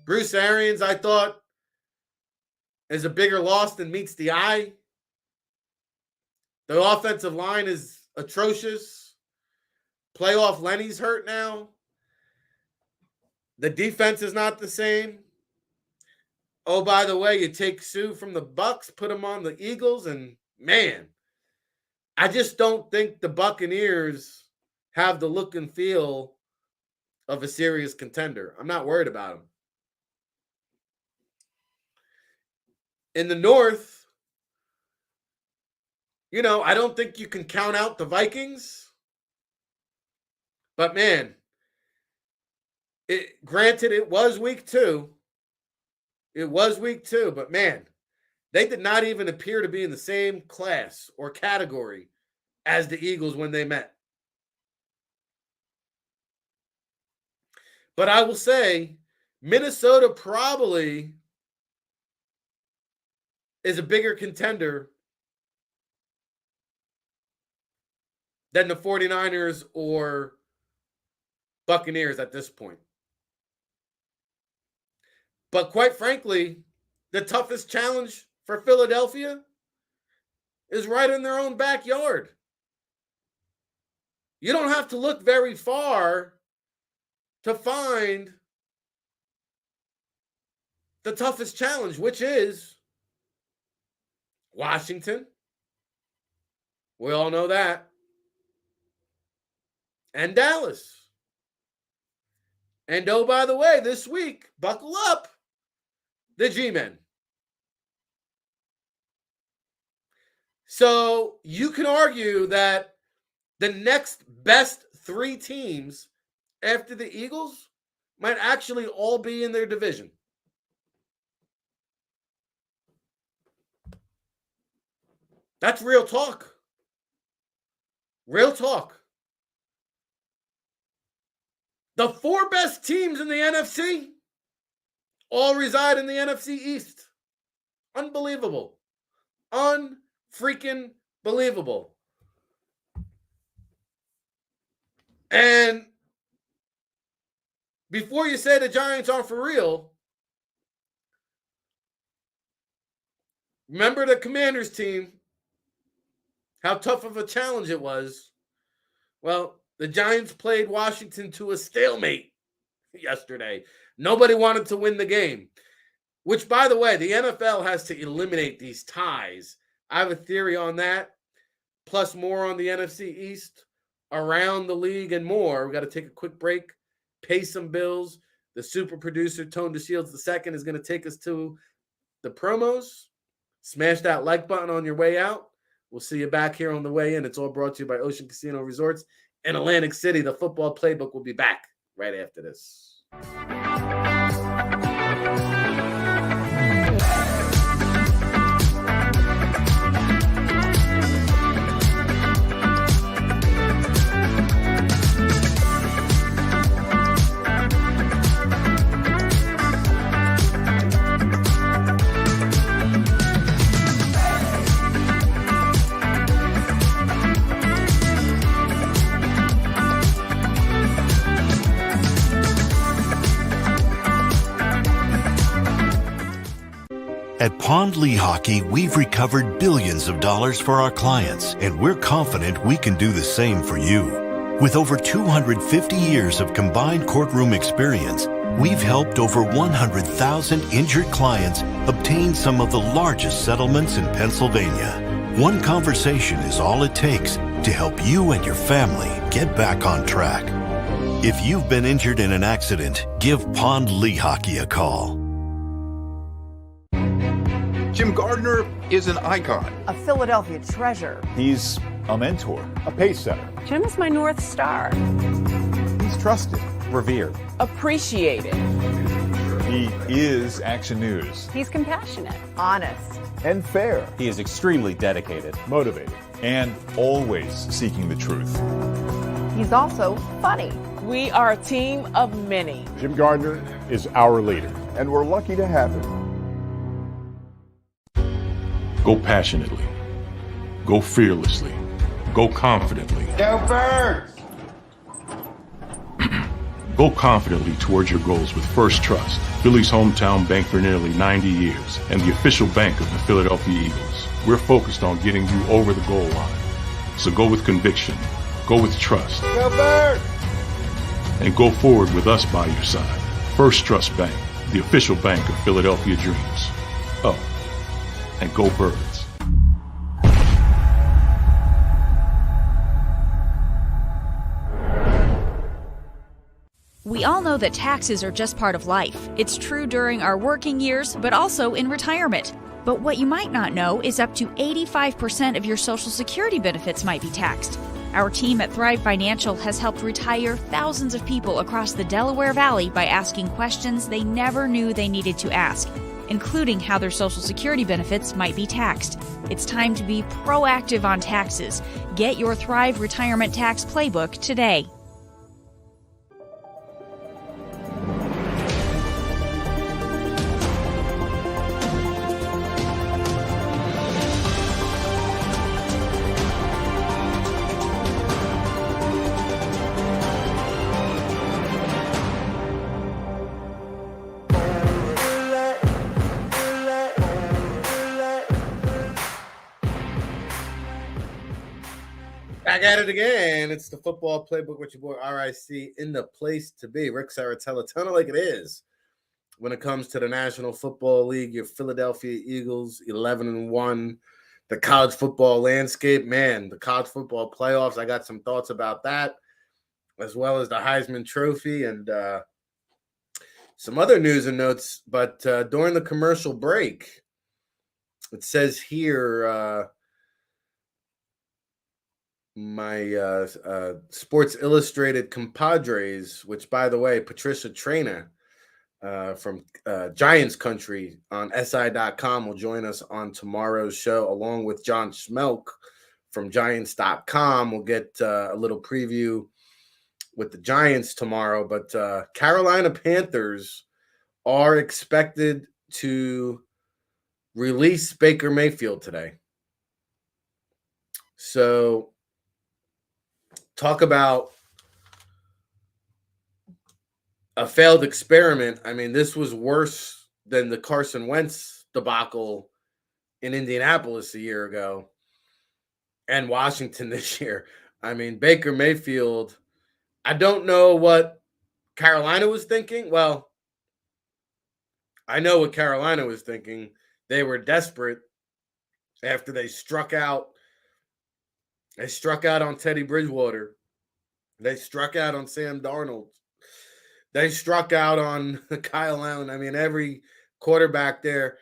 Bruce Arians, I thought, is a bigger loss than meets the eye. The offensive line is atrocious. Playoff Lenny's hurt now. The defense is not the same. Oh, by the way, you take Sue from the Bucks, put him on the Eagles, and man, I just don't think the Buccaneers have the look and feel of a serious contender. I'm not worried about them. In the North, I don't think you can count out the Vikings. But man, granted, it was week 2. It was week 2, but man, they did not even appear to be in the same class or category as the Eagles when they met. But I will say, Minnesota probably is a bigger contender than the 49ers or Buccaneers at this point. But quite frankly, the toughest challenge for Philadelphia is right in their own backyard. You don't have to look very far to find the toughest challenge, which is Washington. We all know that. And Dallas. And oh, by the way, this week, buckle up, the G-Men. So you can argue that the next best 3 teams after the Eagles might actually all be in their division. That's real talk. Real talk. The 4 best teams in the NFC all reside in the NFC East. Unbelievable. Unfreaking believable. And before you say the Giants aren't for real, remember the Commanders team, how tough of a challenge it was. Well, the Giants played Washington to a stalemate yesterday. Nobody wanted to win the game, which, by the way, the NFL has to eliminate these ties. I have a theory on that, plus more on the NFC East, around the league, and more. We got to take a quick break, pay some bills. The super producer, Tone DeShields II, is going to take us to the promos. Smash that like button on your way out. We'll see you back here on the way in. It's all brought to you by Ocean Casino Resorts in Atlantic City. The Football Playbook will be back right after this. At Pond Lehocky, we've recovered billions of dollars for our clients, and we're confident we can do the same for you. With over 250 years of combined courtroom experience, we've helped over 100,000 injured clients obtain some of the largest settlements in Pennsylvania. One conversation is all it takes to help you and your family get back on track. If you've been injured in an accident, give Pond Lehocky a call. Jim Gardner is an icon. A Philadelphia treasure. He's a mentor, a pace setter. Jim is my North Star. He's trusted, revered, appreciated. He is Action News. He's compassionate, honest, and fair. He is extremely dedicated, motivated, and always seeking the truth. He's also funny. We are a team of many. Jim Gardner is our leader, and we're lucky to have him. Go passionately. Go fearlessly. Go confidently. Go Birds! Go confidently towards your goals with First Trust, Philly's hometown bank for nearly 90 years, and the official bank of the Philadelphia Eagles. We're focused on getting you over the goal line. So go with conviction. Go with trust. Go Birds! And go forward with us by your side. First Trust Bank, the official bank of Philadelphia dreams. Oh, and go Birds. We all know that taxes are just part of life. It's true during our working years, but also in retirement. But what you might not know is up to 85% of your Social Security benefits might be taxed. Our team at Thrive Financial has helped retire thousands of people across the Delaware Valley by asking questions they never knew they needed to ask, including how their Social Security benefits might be taxed. It's time to be proactive on taxes. Get your Thrive Retirement Tax Playbook today. Back at it again. It's the Football Playbook with your boy RIC in the place to be. Ric Serritella, telling it like it is. When it comes to the National Football League, your Philadelphia Eagles, 11-1. The college football landscape, man, the college football playoffs. I got some thoughts about that, as well as the Heisman Trophy and some other news and notes. But during the commercial break, it says here, my Sports Illustrated compadres, which, by the way, Patricia Traina from Giants Country on SI.com will join us on tomorrow's show, along with John Schmelk from Giants.com. We'll get a little preview with the Giants tomorrow, but Carolina Panthers are expected to release Baker Mayfield today. So talk about a failed experiment. I mean, this was worse than the Carson Wentz debacle in Indianapolis a year ago and Washington this year. I mean, Baker Mayfield, I don't know what Carolina was thinking. Well, I know what Carolina was thinking. They were desperate after they struck out. They struck out on Teddy Bridgewater. They struck out on Sam Darnold. They struck out on Kyle Allen. I mean, every quarterback there.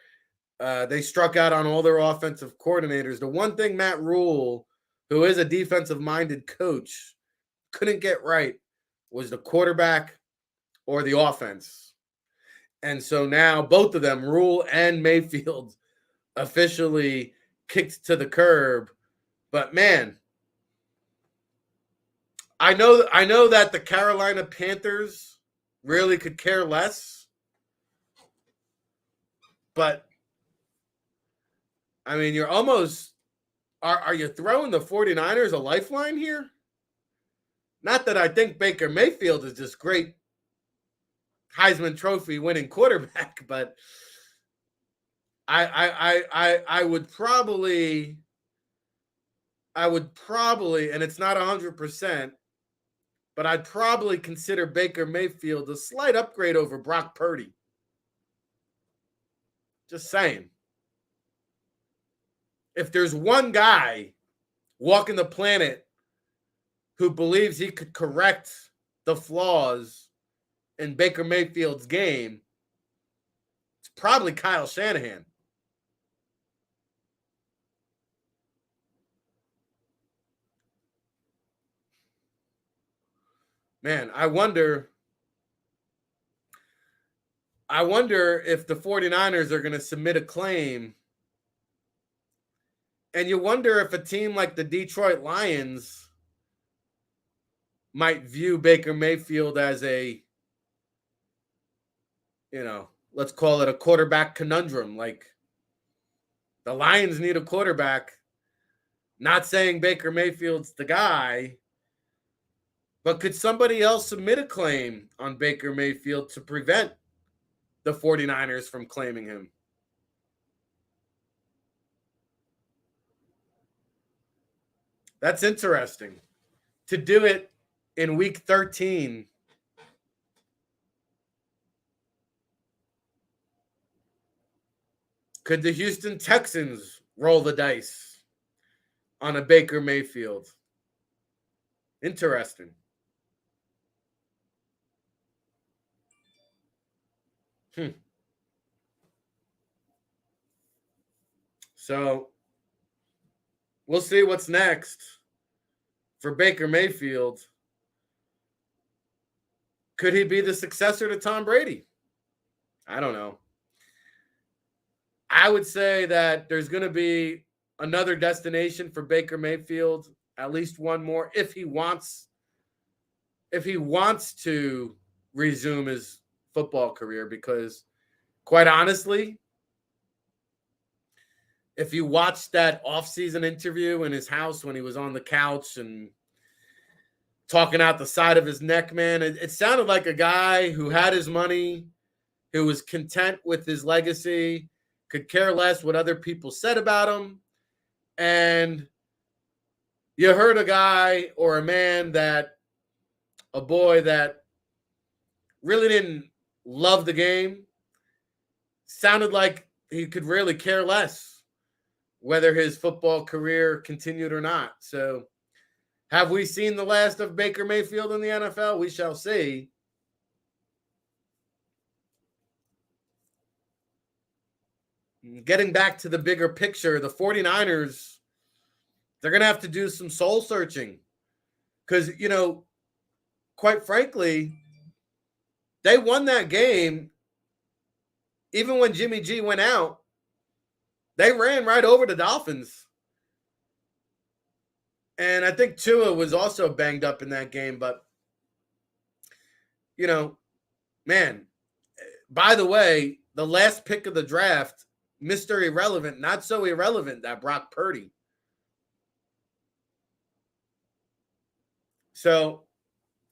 They struck out on all their offensive coordinators. The one thing Matt Rule, who is a defensive-minded coach, couldn't get right was the quarterback or the offense. And so now both of them, Rule and Mayfield, officially kicked to the curb. But, man, I know that the Carolina Panthers really could care less. But, I mean, you're almost – are you throwing the 49ers a lifeline here? Not that I think Baker Mayfield is this great Heisman Trophy winning quarterback, but I would probably, and it's not 100%, but I'd probably consider Baker Mayfield a slight upgrade over Brock Purdy. Just saying. If there's one guy walking the planet who believes he could correct the flaws in Baker Mayfield's game, it's probably Kyle Shanahan. Man, I wonder if the 49ers are going to submit a claim. And you wonder if a team like the Detroit Lions might view Baker Mayfield as a, let's call it a quarterback conundrum. Like, the Lions need a quarterback. Not saying Baker Mayfield's the guy, but could somebody else submit a claim on Baker Mayfield to prevent the 49ers from claiming him? That's interesting. To do it in week 13. Could the Houston Texans roll the dice on a Baker Mayfield? Interesting. So we'll see what's next for Baker Mayfield. Could he be the successor to Tom Brady? I don't know. I would say that there's going to be another destination for Baker Mayfield, at least one more, if he wants to resume his football career, because quite honestly, if you watched that offseason interview in his house when he was on the couch and talking out the side of his neck, man, it sounded like a guy who had his money, who was content with his legacy, could care less what other people said about him. And you heard a guy or a boy that really didn't love the game. Sounded like he could really care less whether his football career continued or not. So have we seen the last of Baker Mayfield in the NFL? We shall see. Getting back to the bigger picture, the 49ers, they're going to have to do some soul searching because, quite frankly, they won that game. Even when Jimmy G went out, they ran right over the Dolphins. And I think Tua was also banged up in that game. But, man, by the way, the last pick of the draft, Mr. Irrelevant, not so irrelevant, that Brock Purdy. So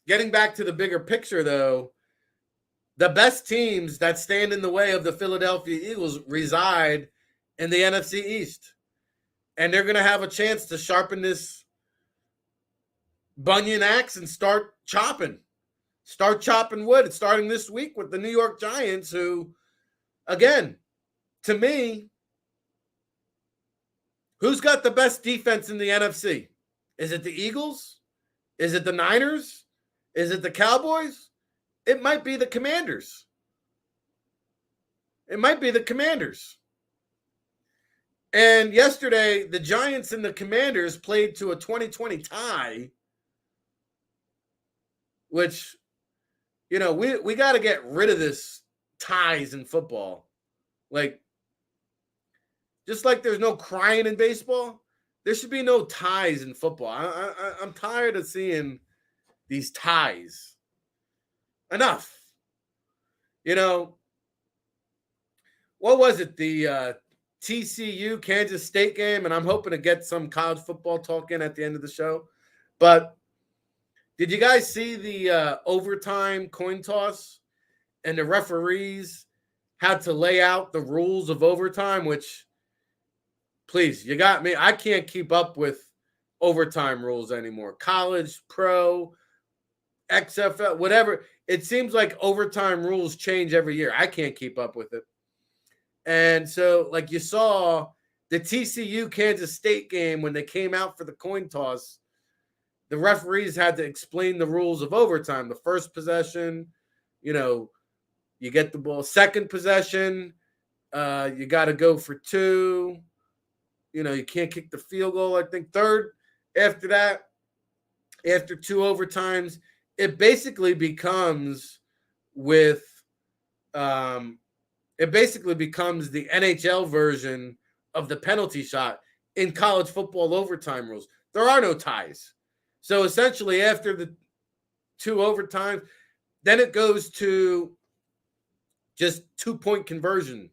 getting back to the bigger picture, though, the best teams that stand in the way of the Philadelphia Eagles reside in the NFC East. And they're going to have a chance to sharpen this Bunyan axe and start chopping wood. It's starting this week with the New York Giants, who, again, to me, who's got the best defense in the NFC? Is it the Eagles? Is it the Niners? Is it the Cowboys? It might be the Commanders. And yesterday, the Giants and the Commanders played to a 20-20 tie, which, we got to get rid of this ties in football. Just like there's no crying in baseball, there should be no ties in football. I'm tired of seeing these ties. Enough. What was it? The TCU Kansas State game, and I'm hoping to get some college football talk in at the end of the show. But did you guys see the overtime coin toss? And the referees had to lay out the rules of overtime, which, please, you got me. I can't keep up with overtime rules anymore. College, pro, XFL, whatever. It seems like overtime rules change every year. I can't keep up with it. And so, like you saw, the TCU Kansas State game, when they came out for the coin toss, the referees had to explain the rules of overtime. The first possession, you get the ball. Second possession, you got to go for two. You can't kick the field goal, I think. Third, after that, after two overtimes, it basically becomes the NHL version of the penalty shot in college football overtime rules. There are no ties. So essentially, after the two overtimes, then it goes to just 2-point conversion.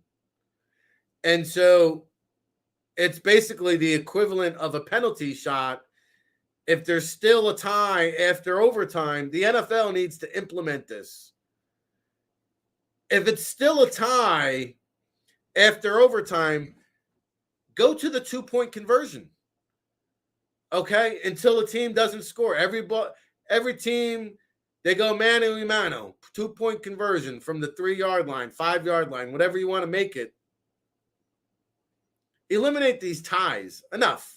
And so it's basically the equivalent of a penalty shot. If there's still a tie after overtime, the NFL needs to implement this. If it's still a tie after overtime, go to the 2-point conversion. Okay? Until the team doesn't score. Every team, they go mano a mano, 2-point conversion from the 3-yard line, 5-yard line, whatever you want to make it. Eliminate these ties. Enough.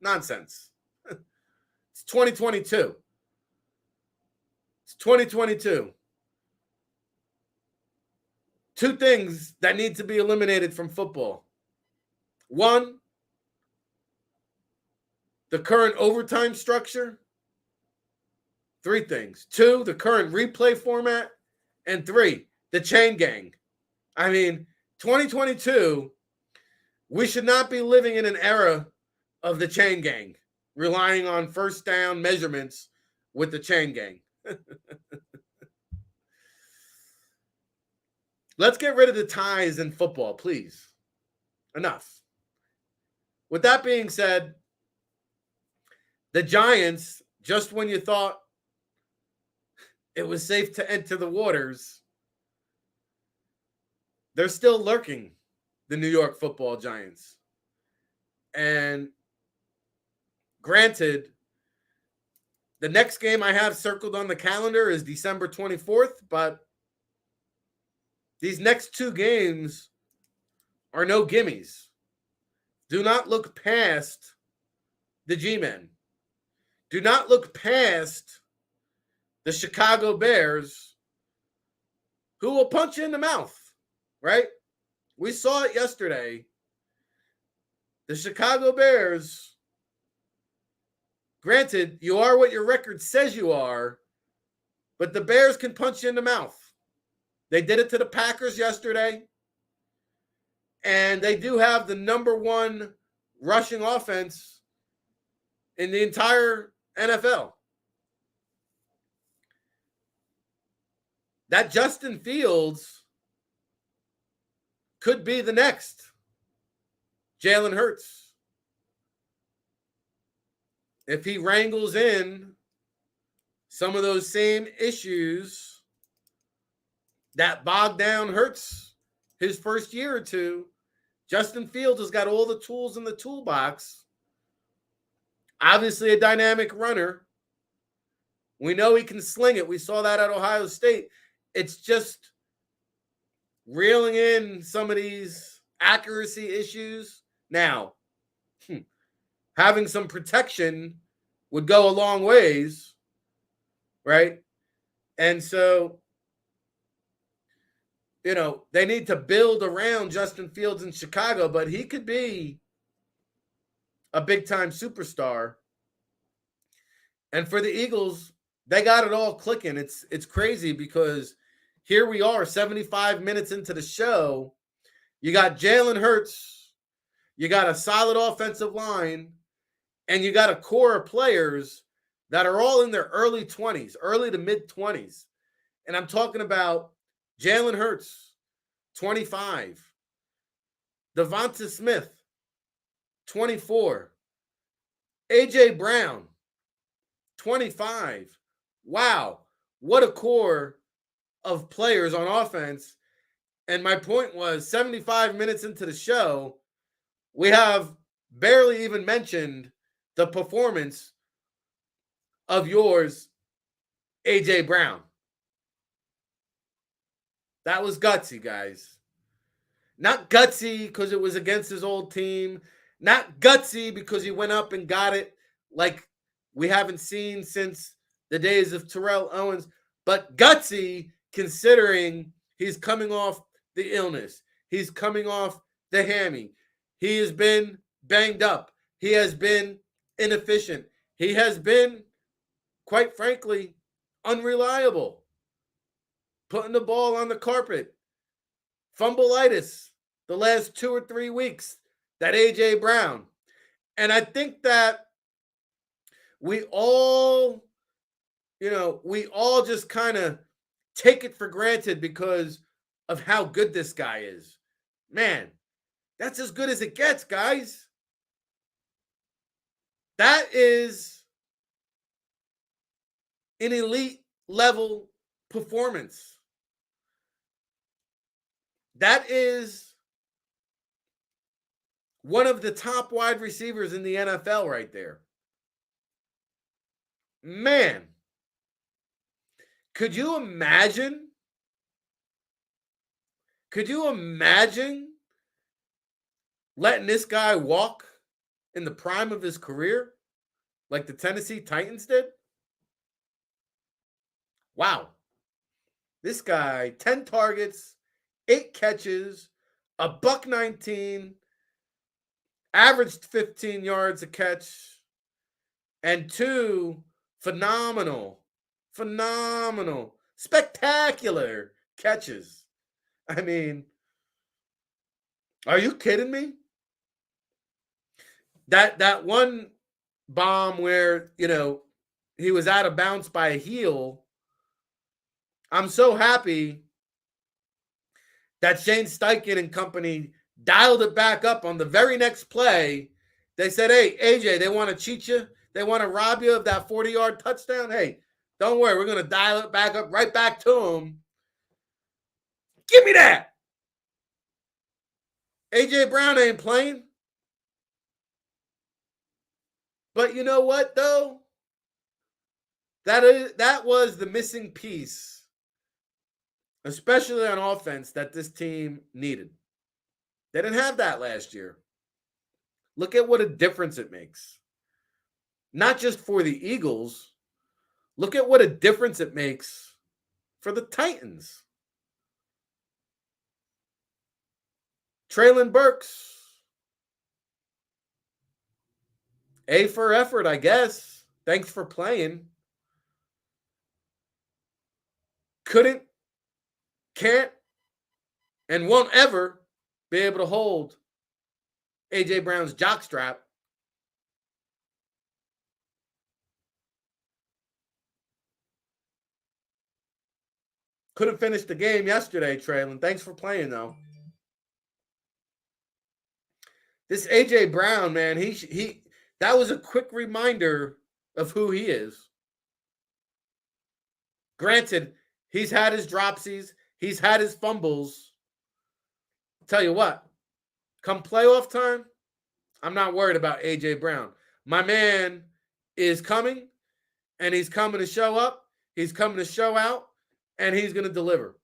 Nonsense. It's 2022. It's 2022. Two things that need to be eliminated from football. One, the current overtime structure. Three things. Two, the current replay format. And three, the chain gang. I mean, 2022, we should not be living in an era of the chain gang, relying on first down measurements with the chain gang. Let's get rid of the ties in football, please. Enough. With that being said, the Giants, just when you thought it was safe to enter the waters, they're still lurking, the New York Football Giants. And granted, the next game I have circled on the calendar is December 24th, but these next two games are no gimmies. Do not look past the G-Men. Do not look past the Chicago Bears, who will punch you in the mouth, right? We saw it yesterday. The Chicago Bears, granted, you are what your record says you are, but the Bears can punch you in the mouth. They did it to the Packers yesterday, and they do have the number one rushing offense in the entire NFL. That Justin Fields could be the next Jalen Hurts. If he wrangles in some of those same issues that bogged down Hurts his first year or two, Justin Fields has got all the tools in the toolbox. Obviously a dynamic runner. We know he can sling it. We saw that at Ohio State. It's just reeling in some of these accuracy issues. Now, having some protection would go a long ways, right? And so, you know, they need to build around Justin Fields in Chicago, but he could be a big-time superstar. And for the Eagles, they got it all clicking. It's crazy because here we are 75 minutes into the show. You got Jalen Hurts, you got a solid offensive line, and you got a core of players that are all in their early 20s, early to mid-20s. And I'm talking about Jalen Hurts, 25. Devonta Smith, 24. A.J. Brown, 25. Wow, what a core of players on offense. And my point was 75 minutes into the show, we have barely even mentioned the performance of yours, A.J. Brown. That was gutsy, guys. Not gutsy because it was against his old team. Not gutsy because he went up and got it like we haven't seen since the days of Terrell Owens. But gutsy considering he's coming off the illness. He's coming off the hammy. He has been banged up. He has been inefficient. He has been, quite frankly, unreliable. Putting the ball on the carpet. Fumbleitis the last 2 or 3 weeks. That A.J. Brown. And I think that we all just kind of take it for granted because of how good this guy is. Man, that's as good as it gets, guys. That is an elite level performance. That is one of the top wide receivers in the NFL right there. Man, could you imagine? Could you imagine letting this guy walk in the prime of his career like the Tennessee Titans did? Wow. This guy, 10 targets, 8 catches, a $119, averaged 15 yards a catch, and 2 phenomenal, spectacular catches. I mean, are you kidding me? That one bomb where, he was out of bounds by a heel, I'm so happy that Shane Steichen and company dialed it back up on the very next play. They said, hey, AJ, they want to cheat you. They want to rob you of that 40-yard touchdown. Hey, don't worry. We're going to dial it back up, right back to him. Give me that. AJ Brown ain't playing. But you know what, though? That was the missing piece, especially on offense, that this team needed. They didn't have that last year. Look at what a difference it makes. Not just for the Eagles. Look at what a difference it makes for the Titans. Traylon Burks. A for effort, I guess. Thanks for playing. Couldn't, can't, and won't ever be able to hold A.J. Brown's jockstrap. Couldn't finish the game yesterday, Traylon. Thanks for playing, though. This A.J. Brown, man, he that was a quick reminder of who he is. Granted, he's had his dropsies. He's had his fumbles. Tell you what, come playoff time, I'm not worried about A.J. Brown. My man is coming, and he's coming to show up. He's coming to show out, and he's going to deliver.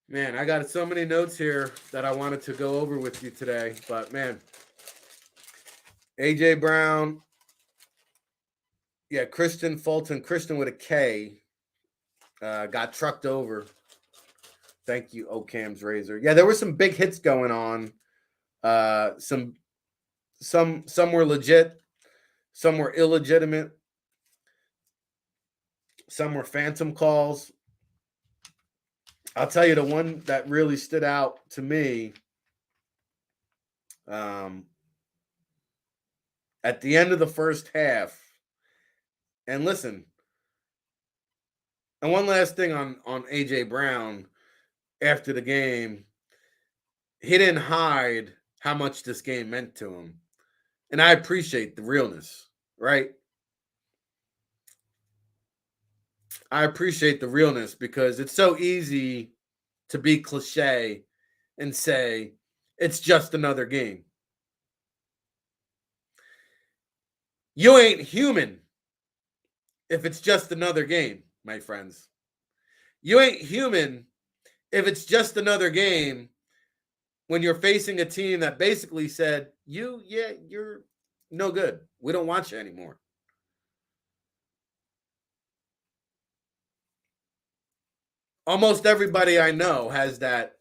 Man, I got so many notes here that I wanted to go over with you today. But, man, A.J. Brown, Christian Fulton, Christian with a K, got trucked over. Thank you, Ocam's Razor. Yeah, there were some big hits going on. Some were legit. Some were illegitimate. Some were phantom calls. I'll tell you the one that really stood out to me at the end of the first half. And listen, and one last thing on A.J. Brown after the game, he didn't hide how much this game meant to him. And I appreciate the realness, right? I appreciate the realness because it's so easy to be cliche and say it's just another game. You ain't human if it's just another game, my friends. You ain't human if it's just another game when you're facing a team that basically said, you're no good. We don't want you anymore. Almost everybody I know has that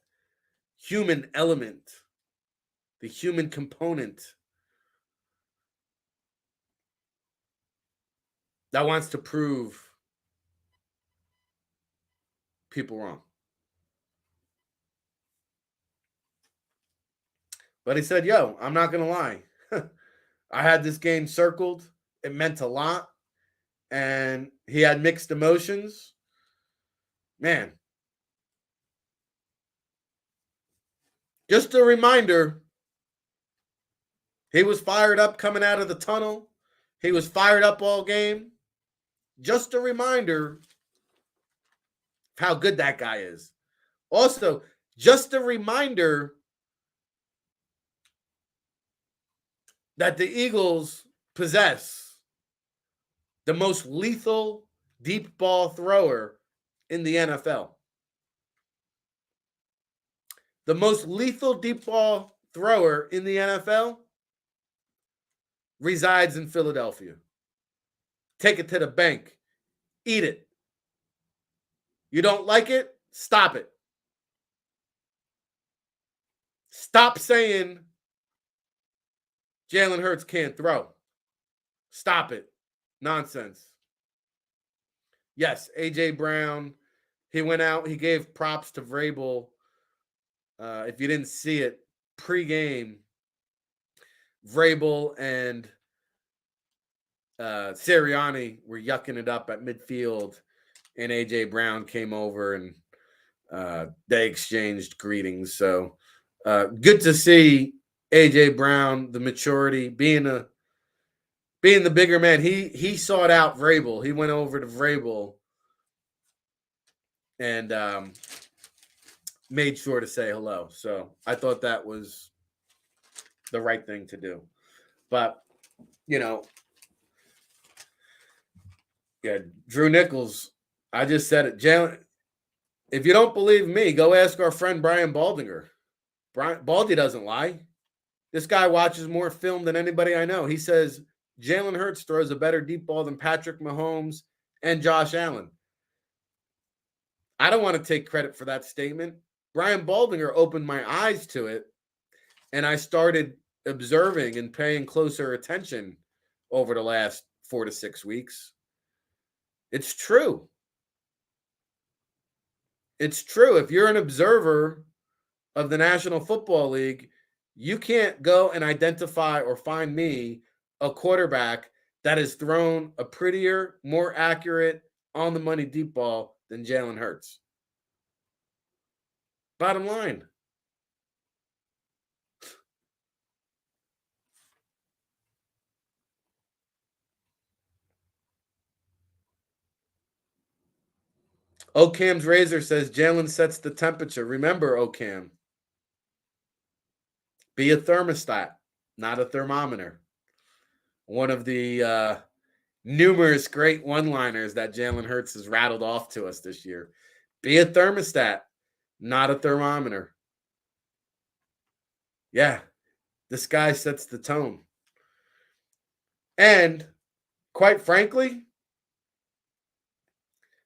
human element, the human component that wants to prove people wrong. But he said, I'm not going to lie. I had this game circled. It meant a lot. And he had mixed emotions. Man. Just a reminder, He was fired up coming out of the tunnel. He was fired up all game. Just a reminder of how good that guy is. Also, just a reminder that the Eagles possess the most lethal deep ball thrower in the NFL. The most lethal deep ball thrower in the NFL resides in Philadelphia. Take it to the bank. Eat it. You don't like it? Stop it. Stop saying Jalen Hurts can't throw. Stop it. Nonsense. Yes, A.J. Brown, he went out. He gave props to Vrabel. If you didn't see it, pregame, Vrabel and Sirianni were yucking it up at midfield, and A.J. Brown came over, and they exchanged greetings. So good to see A.J. Brown, the maturity, being the bigger man. He sought out Vrabel. He went over to Vrabel and made sure to say hello. So I thought that was the right thing to do. But, yeah, Drew Nichols, I just said it. Jalen, if you don't believe me, go ask our friend Brian Baldinger. Baldy doesn't lie. This guy watches more film than anybody I know. He says Jalen Hurts throws a better deep ball than Patrick Mahomes and Josh Allen. I don't want to take credit for that statement. Brian Baldinger opened my eyes to it, and I started observing and paying closer attention over the last 4 to 6 weeks. It's true. It's true. If you're an observer of the National Football League, you can't go and identify or find me a quarterback that has thrown a prettier, more accurate, on-the-money deep ball than Jalen Hurts. Bottom line. Ocam's Razor says Jalen sets the temperature. Remember, Ocam, be a thermostat, not a thermometer. One of the numerous great one-liners that Jalen Hurts has rattled off to us this year. Be a thermostat, not a thermometer. Yeah, this guy sets the tone. And quite frankly,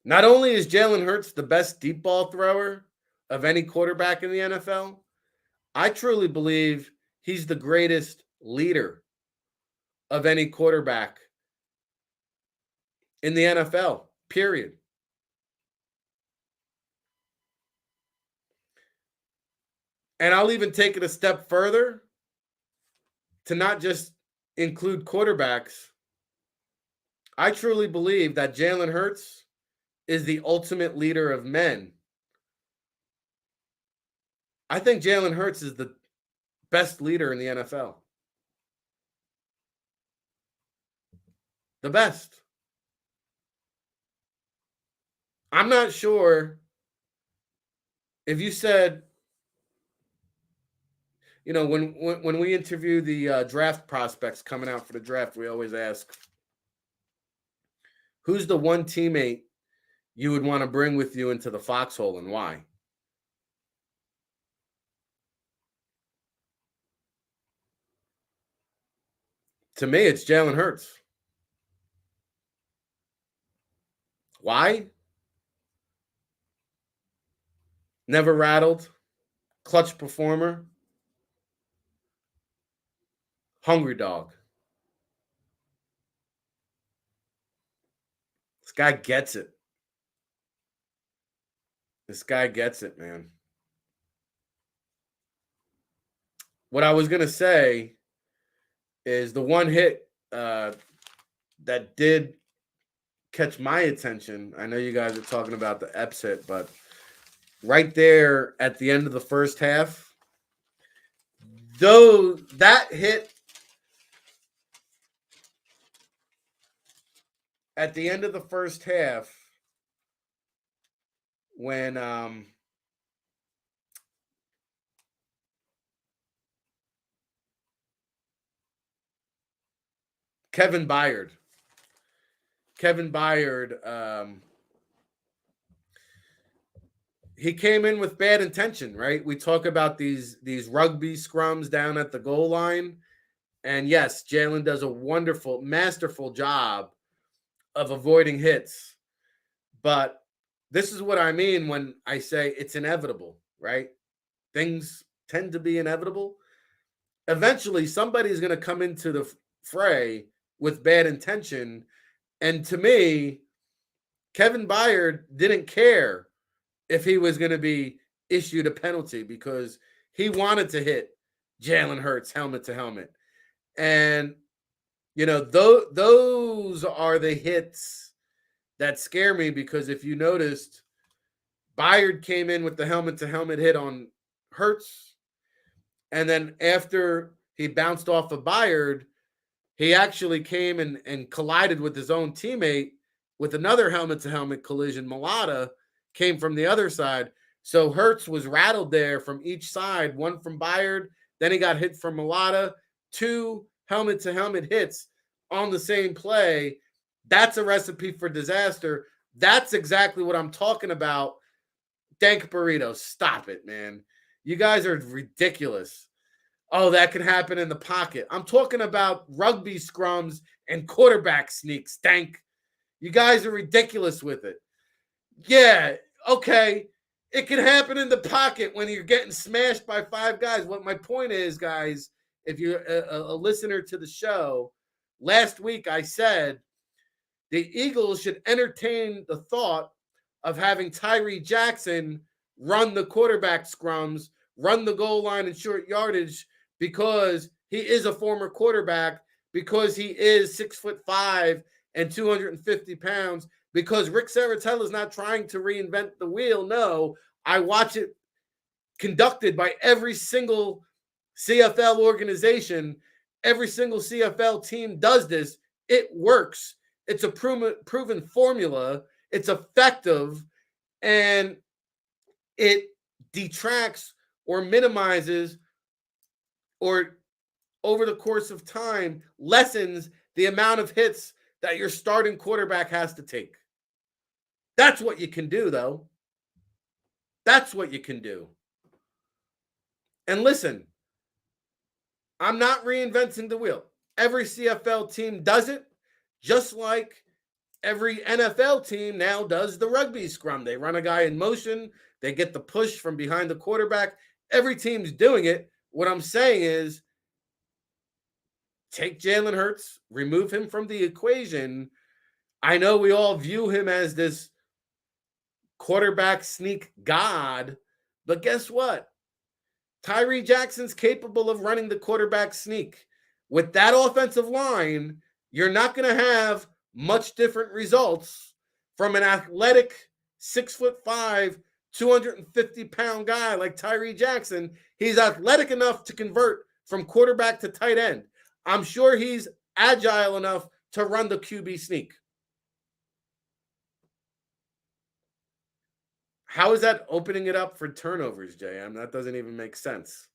not only is Jalen Hurts the best deep ball thrower of any quarterback in the NFL, I truly believe he's the greatest leader of any quarterback in the NFL, period. And I'll even take it a step further to not just include quarterbacks. I truly believe that Jalen Hurts is the ultimate leader of men. I think Jalen Hurts is the best leader in the NFL. The best. I'm not sure if you said, when we interview the draft prospects coming out for the draft, we always ask, who's the one teammate you would want to bring with you into the foxhole and why? To me, it's Jalen Hurts. Why? Never rattled, clutch performer, hungry dog. This guy gets it. This guy gets it, man. What I was going to say is the one hit that did catch my attention. I know you guys are talking about the Epps hit, but right there at the end of the first half, though that hit at the end of the first half, when Kevin Byard, he came in with bad intention, right? We talk about these rugby scrums down at the goal line. And yes, Jalen does a wonderful, masterful job of avoiding hits. But this is what I mean when I say it's inevitable, right? Things tend to be inevitable. Eventually, somebody's going to come into the fray with bad intention. And to me, Kevin Byard didn't care if he was going to be issued a penalty because he wanted to hit Jalen Hurts helmet to helmet. And, you know, those are the hits that scare me because if you noticed, Byard came in with the helmet to helmet hit on Hurts. And then after he bounced off of Byard, he actually came and collided with his own teammate with another helmet to helmet collision. Mulata came from the other side. So Hurts was rattled there from each side, one from Byard. Then he got hit from Mulata, 2 helmet-to-helmet hits on the same play. That's a recipe for disaster. That's exactly what I'm talking about. Dank Burrito, stop it, man. You guys are ridiculous. Oh, that can happen in the pocket. I'm talking about rugby scrums and quarterback sneaks, Dank. You guys are ridiculous with it. Yeah, okay. It can happen in the pocket when you're getting smashed by 5 guys. What my point is, guys, if you're a listener to the show, last week I said the Eagles should entertain the thought of having Tyree Jackson run the quarterback scrums, run the goal line and short yardage because he is a former quarterback, because he is 6'5" and 250 pounds, because Ric Serritella is not trying to reinvent the wheel. No, I watch it conducted by every single CFL organization. Every single CFL team does this. It works. It's a proven formula. It's effective, and it detracts or minimizes or over the course of time lessens the amount of hits that your starting quarterback has to take. That's what you can do, though. That's what you can do. And listen, I'm not reinventing the wheel. Every CFL team does it, just like every NFL team now does the rugby scrum. They run a guy in motion. They get the push from behind the quarterback. Every team's doing it. What I'm saying is take Jalen Hurts, remove him from the equation. I know we all view him as this quarterback sneak god, but guess what? Tyree Jackson's capable of running the quarterback sneak. With that offensive line, you're not going to have much different results from an athletic 6'5", 250-pound guy like Tyree Jackson. He's athletic enough to convert from quarterback to tight end. I'm sure he's agile enough to run the QB sneak. How is that opening it up for turnovers, JM? That doesn't even make sense.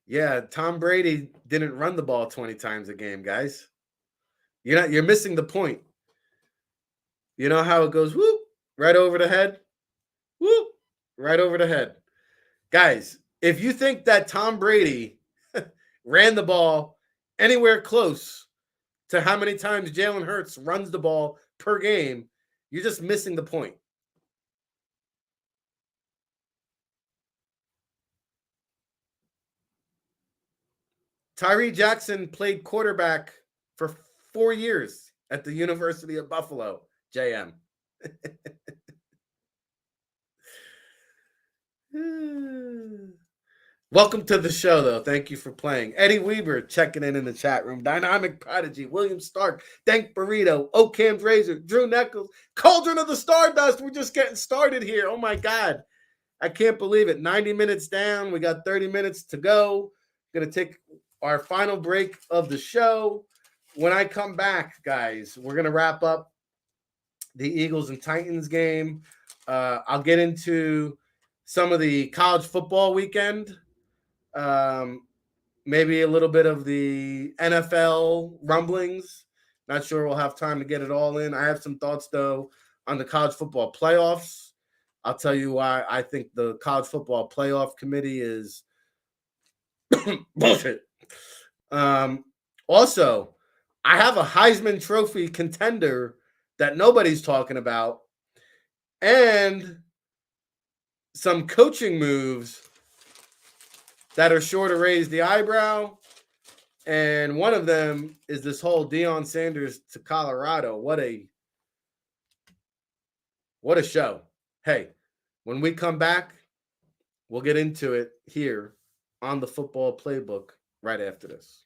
Yeah, Tom Brady didn't run the ball 20 times a game, guys. You're missing the point. You know how it goes, whoop, right over the head? Whoop, right over the head. Guys, if you think that Tom Brady ran the ball anywhere close to how many times Jalen Hurts runs the ball per game, you're just missing the point. Tyree Jackson played quarterback for 4 years at the University of Buffalo, JM. Welcome to the show, though. Thank you for playing. Eddie Weber checking in the chat room. Dynamic Prodigy, William Stark, Dank Burrito, Oakham's Razor, Drew Neckles, Cauldron of the Stardust. We're just getting started here. Oh, my God. I can't believe it. 90 minutes down. We got 30 minutes to go. Going to take our final break of the show. When I come back, guys, we're going to wrap up the Eagles and Titans game. I'll get into some of the college football weekend. Maybe a little bit of the NFL rumblings. Not sure we'll have time to get it all in. I have some thoughts, though, on the college football playoffs. I'll tell you why I think the college football playoff committee is bullshit. Also, I have a Heisman Trophy contender that nobody's talking about, and some coaching moves that are sure to raise the eyebrow. And one of them is this whole Deion Sanders to Colorado. What a show. Hey, when we come back, we'll get into it here on the Football Playbook right after this.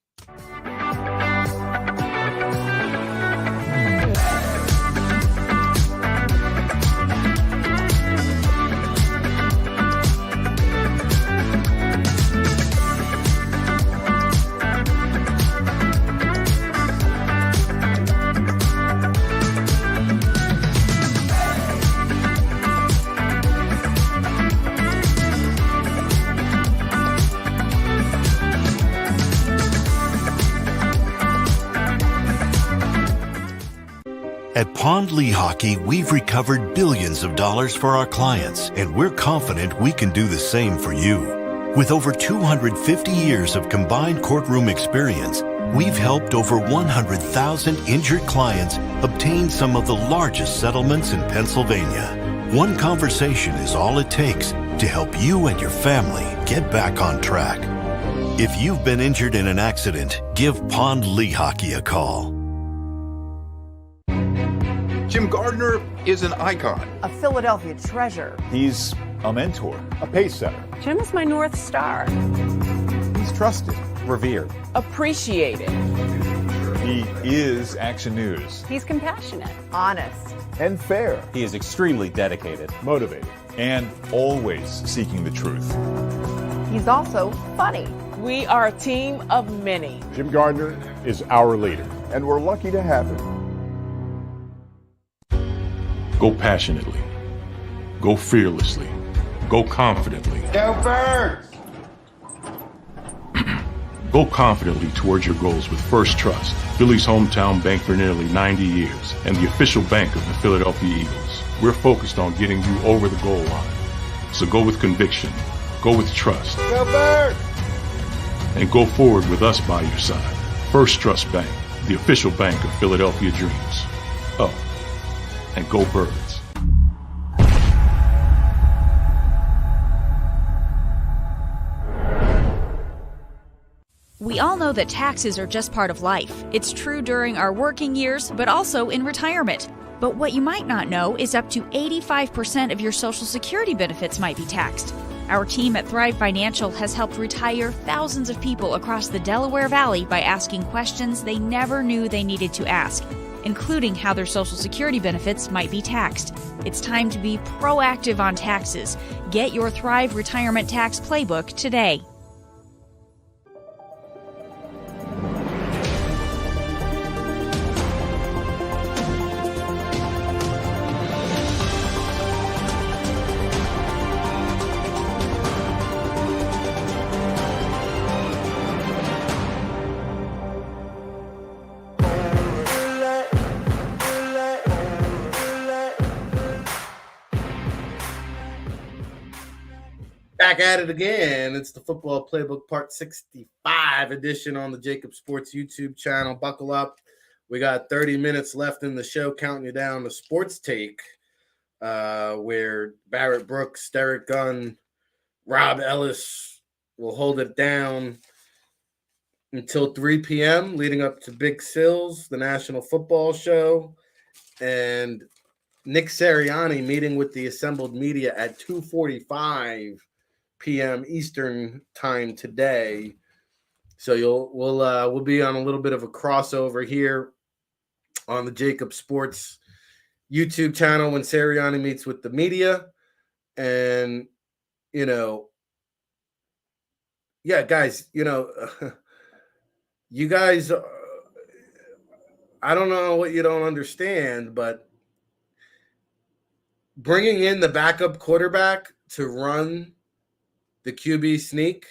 At Pond Lehocky, we've recovered billions of dollars for our clients, and we're confident we can do the same for you. With over 250 years of combined courtroom experience, we've helped over 100,000 injured clients obtain some of the largest settlements in Pennsylvania. One conversation is all it takes to help you and your family get back on track. If you've been injured in an accident, give Pond Lehocky a call. Jim Gardner is an icon. A Philadelphia treasure. He's a mentor, a pace setter. Jim is my North Star. He's trusted, revered, appreciated. He is Action News. He's compassionate, honest, and fair. He is extremely dedicated, motivated, and always seeking the truth. He's also funny. We are a team of many. Jim Gardner is our leader, and we're lucky to have him. Go passionately. Go fearlessly. Go confidently. Go Birds! Go confidently towards your goals with First Trust, Philly's hometown bank for nearly 90 years, and the official bank of the Philadelphia Eagles. We're focused on getting you over the goal line. So go with conviction. Go with trust. Go Birds! And go forward with us by your side. First Trust Bank, the official bank of Philadelphia dreams. Oh, and go Birds. We all know that taxes are just part of life. It's true during our working years, but also in retirement. But what you might not know is up to 85% of your Social Security benefits might be taxed. Our team at Thrive Financial has helped retire thousands of people across the Delaware Valley by asking questions they never knew they needed to ask, including how their Social Security benefits might be taxed. It's time to be proactive on taxes. Get your Thrive Retirement Tax Playbook today. Back at it again. It's the Football Playbook Part 65 edition on the JAKIB Sports YouTube channel. Buckle up. We got 30 minutes left in the show, counting you down to Sports Take, where Barrett Brooks, Derek Gunn, Rob Ellis will hold it down until 3 p.m., leading up to Big Sills, the National Football Show, and Nick Sirianni meeting with the assembled media at 2:45 p.m. Eastern time today. So we'll be on a little bit of a crossover here on the JAKIB Sports YouTube channel when Sirianni meets with the media. And, yeah, guys, you guys, I don't know what you don't understand, but bringing in the backup quarterback to run the QB sneak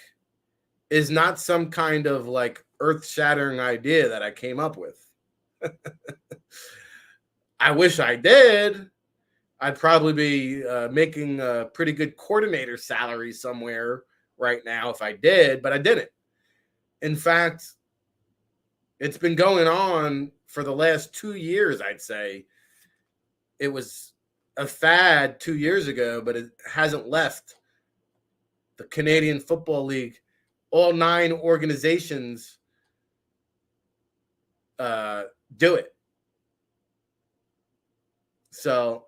is not some kind of like earth-shattering idea that I came up with. I wish I did. I'd probably be making a pretty good coordinator salary somewhere right now if I did, but I didn't. In fact, it's been going on for the last 2 years, I'd say. It was a fad 2 years ago, but it hasn't left the Canadian Football League. All 9 organizations do it. So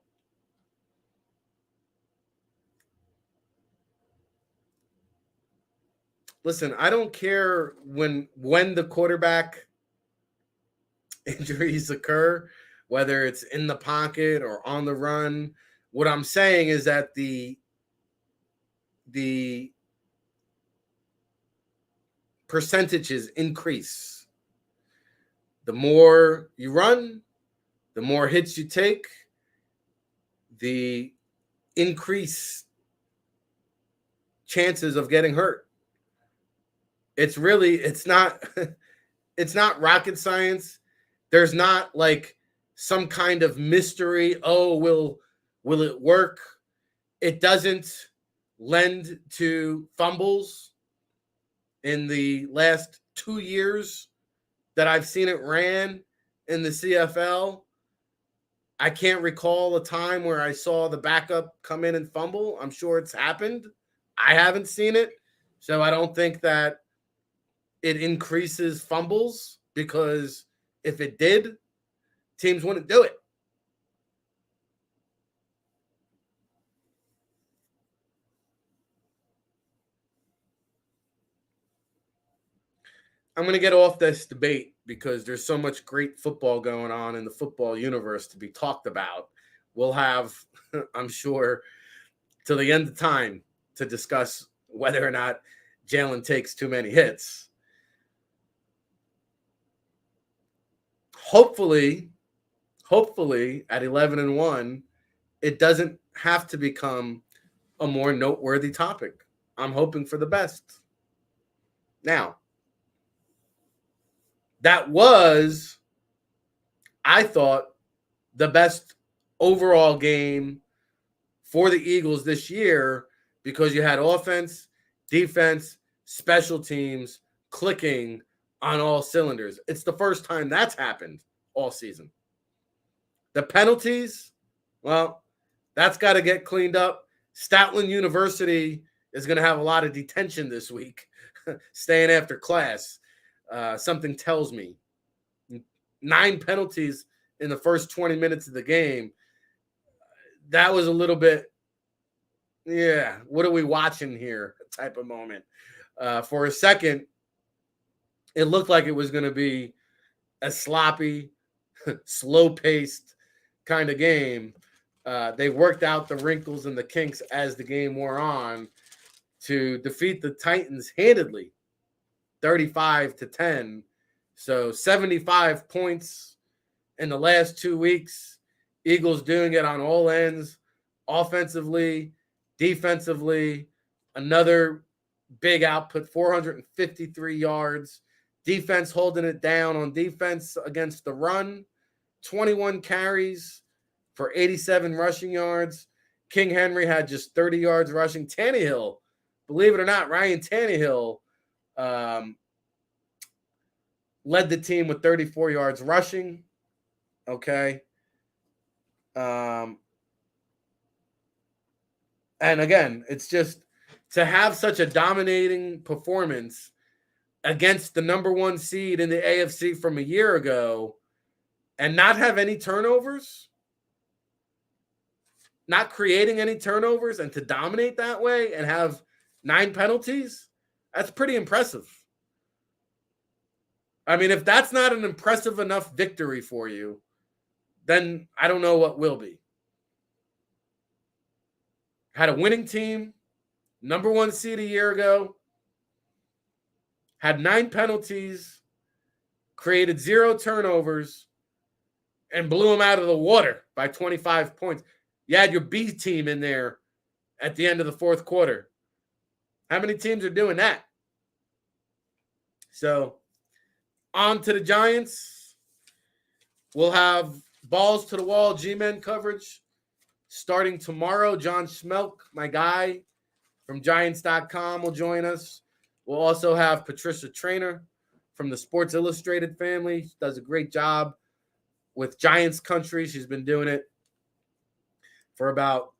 listen, I don't care when the quarterback injuries occur, whether it's in the pocket or on the run. What I'm saying is that the percentages increase. The more you run, the more hits you take, the increased chances of getting hurt. It's not rocket science. There's not like some kind of mystery. Oh, will it work? It doesn't lend to fumbles. In the last 2 years that I've seen it ran in the CFL, I can't recall a time where I saw the backup come in and fumble. I'm sure it's happened. I haven't seen it. So I don't think that it increases fumbles, because if it did, teams wouldn't do it. I'm going to get off this debate because there's so much great football going on in the football universe to be talked about. We'll have, I'm sure, till the end of time to discuss whether or not Jalen takes too many hits. Hopefully at 11-1, it doesn't have to become a more noteworthy topic. I'm hoping for the best. Now, that was, I thought, the best overall game for the Eagles this year, because you had offense, defense, special teams clicking on all cylinders. It's the first time that's happened all season. The penalties, well, that's got to get cleaned up. Statland University is going to have a lot of detention this week, staying after class. Something tells me 9 penalties in the first 20 minutes of the game. That was a little bit, what are we watching here type of moment. For a second, it looked like it was going to be a sloppy, slow-paced kind of game. They worked out the wrinkles and the kinks as the game wore on to defeat the Titans handedly, 35-10. So 75 points in the last 2 weeks. Eagles doing it on all ends, offensively, defensively. Another big output, 453 yards. Defense holding it down on defense against the run. 21 carries for 87 rushing yards. King Henry had just 30 yards rushing. Tannehill, believe it or not, Ryan Tannehill led the team with 34 yards rushing. Okay. And again, it's just to have such a dominating performance against the number 1 seed in the AFC from a year ago and not have any turnovers, not creating any turnovers, and to dominate that way and have 9 penalties? That's pretty impressive. I mean, if that's not an impressive enough victory for you, then I don't know what will be. Had a winning team, number 1 seed a year ago, had 9 penalties, created 0 turnovers, and blew them out of the water by 25 points. You had your B team in there at the end of the fourth quarter. How many teams are doing that? So, on to the Giants. We'll have balls to the wall G-Men coverage starting tomorrow. John Schmelk, my guy from Giants.com, will join us. We'll also have Patricia Traynor from the Sports Illustrated family. She does a great job with Giants Country. She's been doing it for about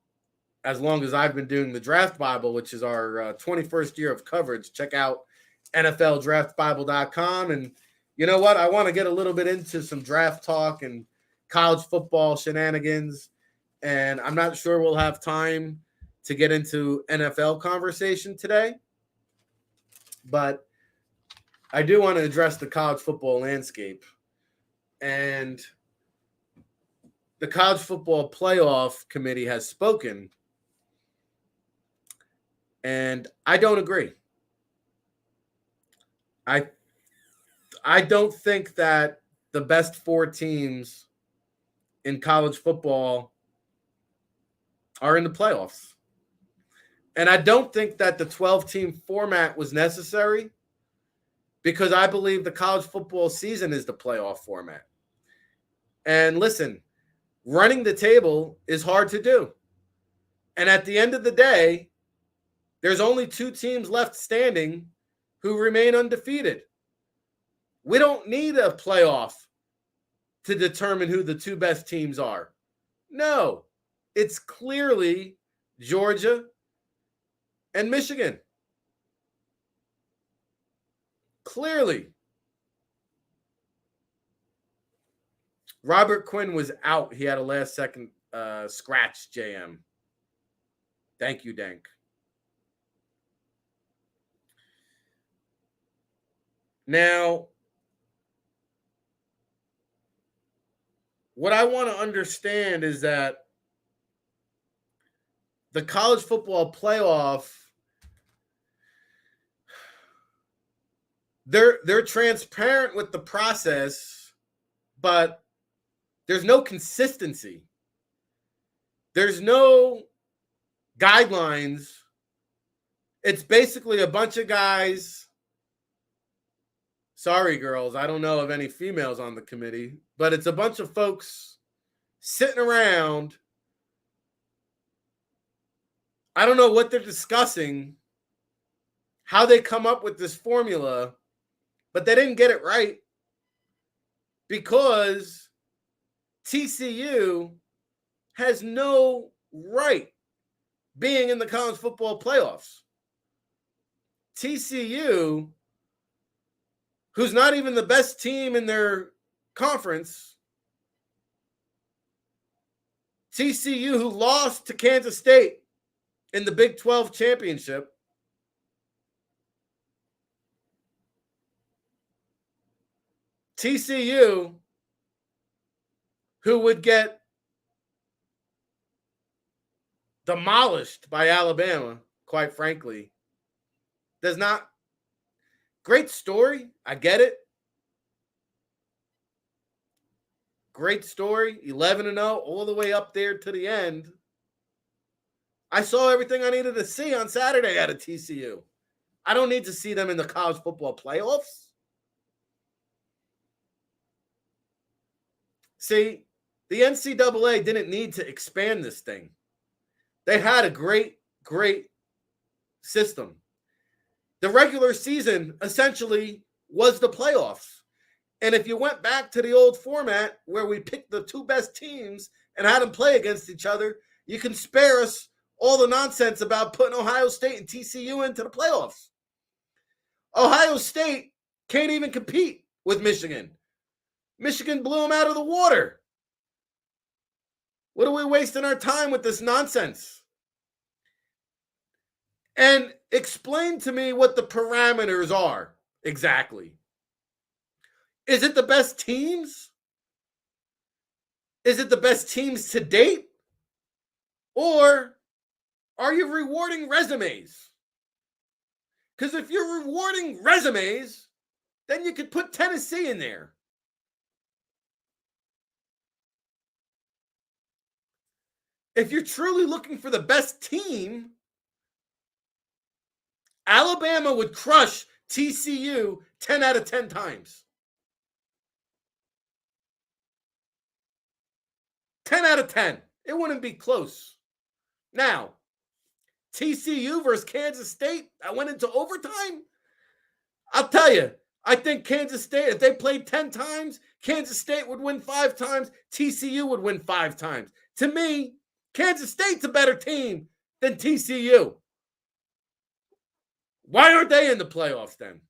as long as I've been doing the Draft Bible, which is our 21st year of coverage. Check out NFLDraftBible.com. And you know what? I want to get a little bit into some draft talk and college football shenanigans. And I'm not sure we'll have time to get into NFL conversation today. But I do want to address the college football landscape. And the College Football Playoff Committee has spoken. And I don't agree. I don't think that the best 4 teams in college football are in the playoffs. And I don't think that the 12-team format was necessary because I believe the college football season is the playoff format. And listen, running the table is hard to do. And at the end of the day, there's only 2 teams left standing who remain undefeated. We don't need a playoff to determine who the 2 best teams are. No, it's clearly Georgia and Michigan. Clearly. Robert Quinn was out. He had a last-second scratch, JM. Thank you, Dank. Now, what I want to understand is that the college football playoff, they're transparent with the process, but there's no consistency. There's no guidelines. It's basically a bunch of guys. Sorry, girls, I don't know of any females on the committee, but it's a bunch of folks sitting around. I don't know what they're discussing, how they come up with this formula, but they didn't get it right because TCU has no right being in the college football playoffs. TCU, who's not even the best team in their conference, TCU, who lost to Kansas State in the Big 12 championship, TCU, who would get demolished by Alabama, quite frankly, does not. Great story. I get it. Great story. 11-0, all the way up there to the end. I saw everything I needed to see on Saturday out of TCU. I don't need to see them in the college football playoffs. See, the NCAA didn't need to expand this thing. They had a great, great system. The regular season essentially was the playoffs. And if you went back to the old format where we picked the 2 best teams and had them play against each other, you can spare us all the nonsense about putting Ohio State and TCU into the playoffs. Ohio State can't even compete with Michigan. Michigan blew them out of the water. What are we wasting our time with this nonsense? And explain to me what the parameters are exactly. Is it the best teams? Is it the best teams to date? Or are you rewarding resumes? Because if you're rewarding resumes, then you could put Tennessee in there. If you're truly looking for the best team, Alabama would crush TCU 10 out of 10 times. 10 out of 10. It wouldn't be close. Now, TCU versus Kansas State, I went into overtime. I'll tell you, I think Kansas State, if they played 10 times, Kansas State would win 5 times, TCU would win 5 times. To me, Kansas State's a better team than TCU. Why aren't they in the playoffs then?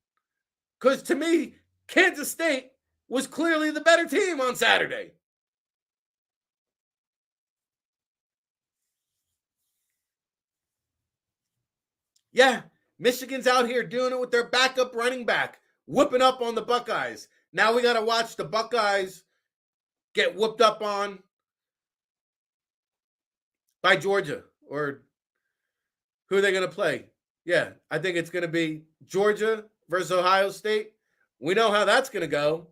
Because to me, Kansas State was clearly the better team on Saturday. Yeah, Michigan's out here doing it with their backup running back, whooping up on the Buckeyes. Now we got to watch the Buckeyes get whooped up on by Georgia. Or who are they going to play? Yeah, I think it's going to be Georgia versus Ohio State. We know how that's going to go.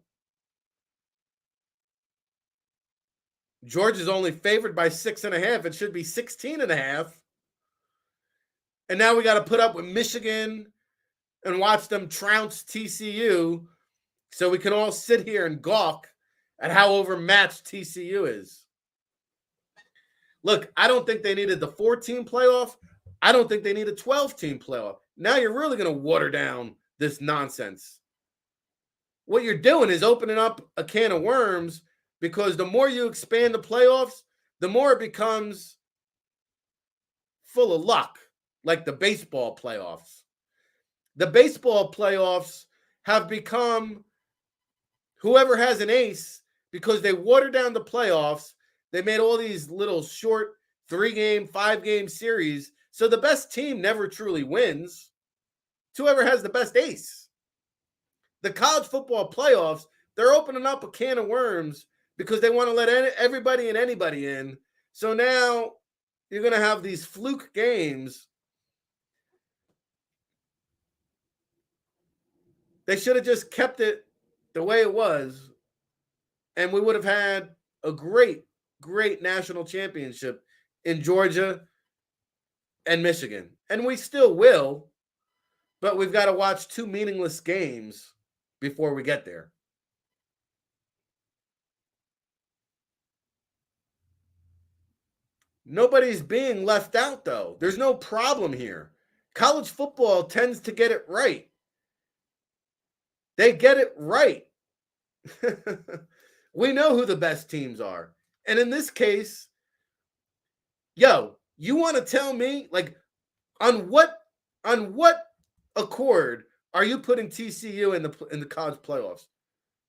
Georgia's only favored by 6.5. It should be 16.5. And now we got to put up with Michigan and watch them trounce TCU so we can all sit here and gawk at how overmatched TCU is. Look, I don't think they needed the 14 playoff. I don't think they need a 12-team playoff. Now you're really going to water down this nonsense. What you're doing is opening up a can of worms, because the more you expand the playoffs, the more it becomes full of luck, like the baseball playoffs. The baseball playoffs have become whoever has an ace, because they watered down the playoffs. They made all these little short 3-game, 5-game series. So the best team never truly wins. It's whoever has the best ace. The college football playoffs, they're opening up a can of worms because they want to let everybody and anybody in. So now you're going to have these fluke games. They should have just kept it the way it was, and we would have had a great, great national championship in Georgia and Michigan. And we still will, but we've got to watch 2 meaningless games before we get there. Nobody's being left out, though. There's no problem here. College football tends to get it right. They get it right. We know who the best teams are. And in this case, you want to tell me, like, on what accord are you putting TCU in the college playoffs?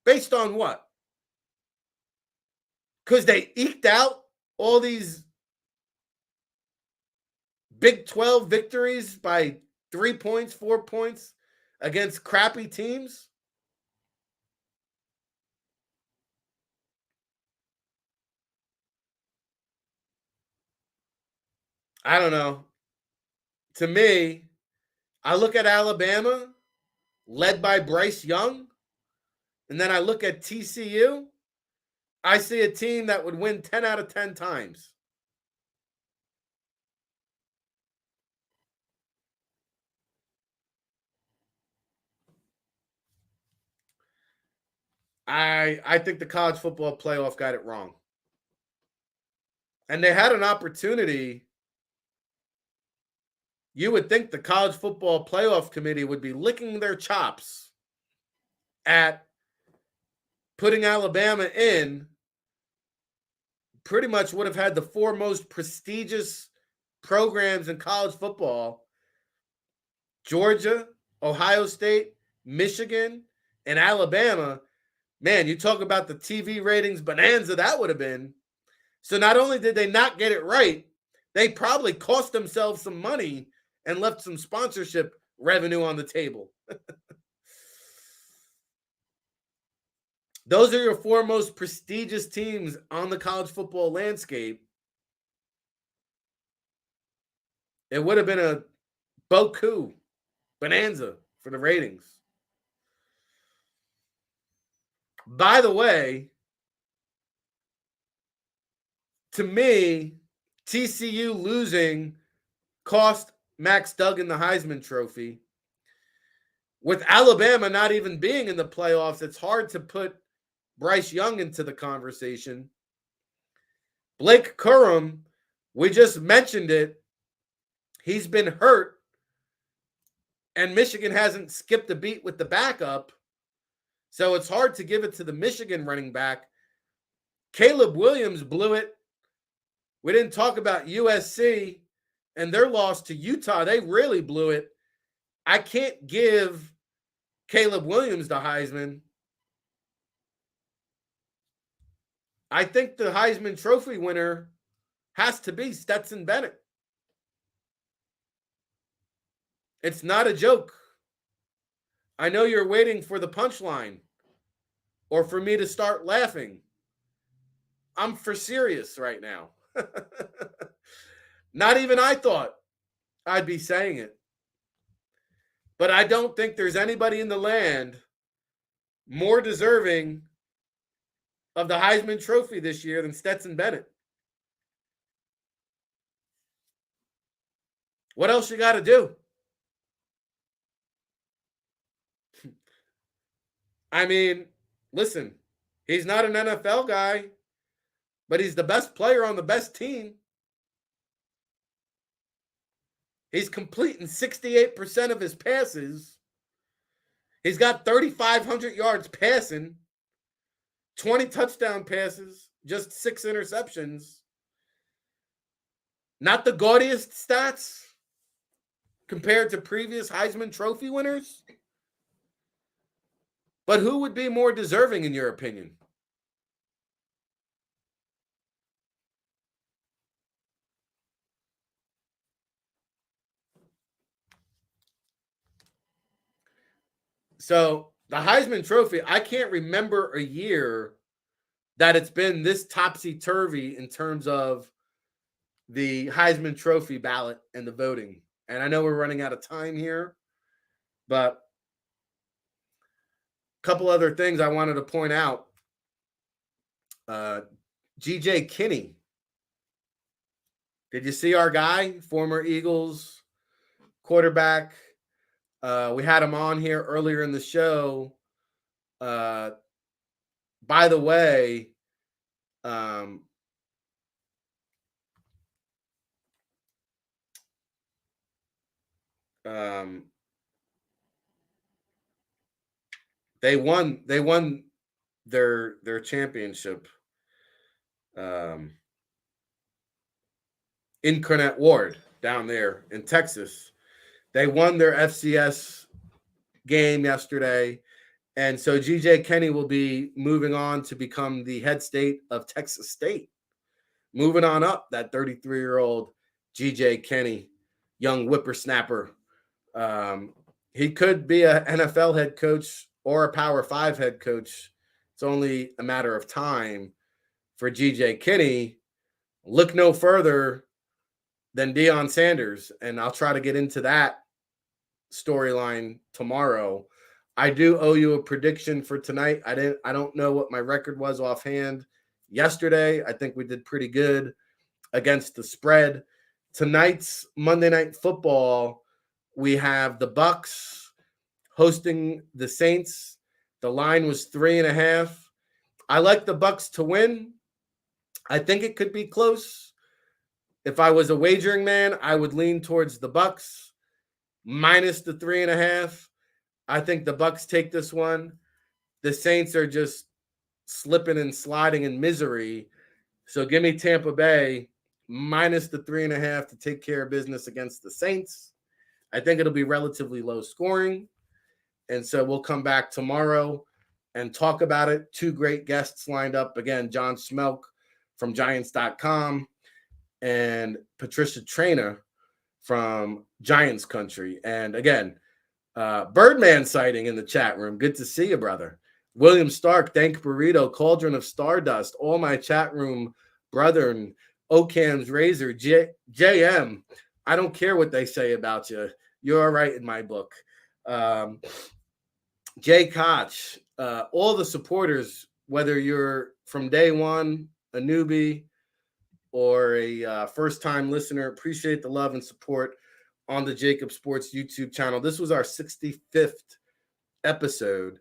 Based on what? Because they eked out all these Big 12 victories by 3 points, 4 points against crappy teams? I don't know. To me, I look at Alabama, led by Bryce Young, and then I look at TCU. I see a team that would win 10 out of 10 times. I think the college football playoff got it wrong. And they had an opportunity. You would think the college football playoff committee would be licking their chops at putting Alabama in. Pretty much would have had the 4 most prestigious programs in college football: Georgia, Ohio State, Michigan, and Alabama. Man, you talk about the TV ratings bonanza that would have been. So not only did they not get it right, they probably cost themselves some money and left some sponsorship revenue on the table. Those are your 4 most prestigious teams on the college football landscape. It would have been a beaucoup bonanza for the ratings. By the way, to me, TCU losing cost Max Duggan the Heisman Trophy. With Alabama not even being in the playoffs, it's hard to put Bryce Young into the conversation. Blake Corum, we just mentioned it. He's been hurt, and Michigan hasn't skipped a beat with the backup. So it's hard to give it to the Michigan running back. Caleb Williams blew it. We didn't talk about USC and their loss to Utah. They really blew it. I can't give Caleb Williams the Heisman. I think the Heisman Trophy winner has to be Stetson Bennett. It's not a joke. I know you're waiting for the punchline or for me to start laughing. I'm for serious right now. Not even I thought I'd be saying it. But I don't think there's anybody in the land more deserving of the Heisman Trophy this year than Stetson Bennett. What else you got to do? I mean, listen, he's not an NFL guy, but he's the best player on the best team. He's completing 68% of his passes. He's got 3,500 yards passing, 20 touchdown passes, just 6 interceptions. Not the gaudiest stats compared to previous Heisman Trophy winners. But who would be more deserving in your opinion? So the Heisman Trophy, I can't remember a year that it's been this topsy-turvy in terms of the Heisman Trophy ballot and the voting. And I know we're running out of time here, but a couple other things I wanted to point out. G.J. Kinney. Did you see our guy, former Eagles quarterback? We had him on here earlier in the show. By the way, they won their championship. Incarnate Ward down there in Texas. They won their FCS game yesterday. And so G.J. Kinney will be moving on to become the head state of Texas State. Moving on up, that 33-year-old G.J. Kinney, young whippersnapper. He could be an NFL head coach or a Power 5 head coach. It's only a matter of time for G.J. Kinney. Look no further than Deion Sanders, and I'll try to get into that storyline tomorrow. I do owe you a prediction for tonight. I don't know what my record was offhand yesterday. I think we did pretty good against the spread. Tonight's Monday Night Football, we have the Bucs hosting the Saints. The line was 3.5. I like the Bucs to win. I think it could be close. If I was a wagering man, I would lean towards the Bucs minus the 3.5. I think the Bucs take this one. The Saints are just slipping and sliding in misery. So give me Tampa Bay minus the 3.5 to take care of business against the Saints. I think it'll be relatively low scoring. And so we'll come back tomorrow and talk about it. 2 great guests lined up. Again, John Smelk from Giants.com and Patricia Traynor from Giants country. And again, Birdman sighting in the chat room. Good to see you, brother. William Stark, Thank Burrito, Cauldron of Stardust, all my chat room brethren, Ocam's Razor, JM. I don't care what they say about you. You're all right in my book. Jay Koch, all the supporters, whether you're from day one, a newbie, or a first-time listener, appreciate the love and support on the JAKIB Sports YouTube channel. This was our 65th episode,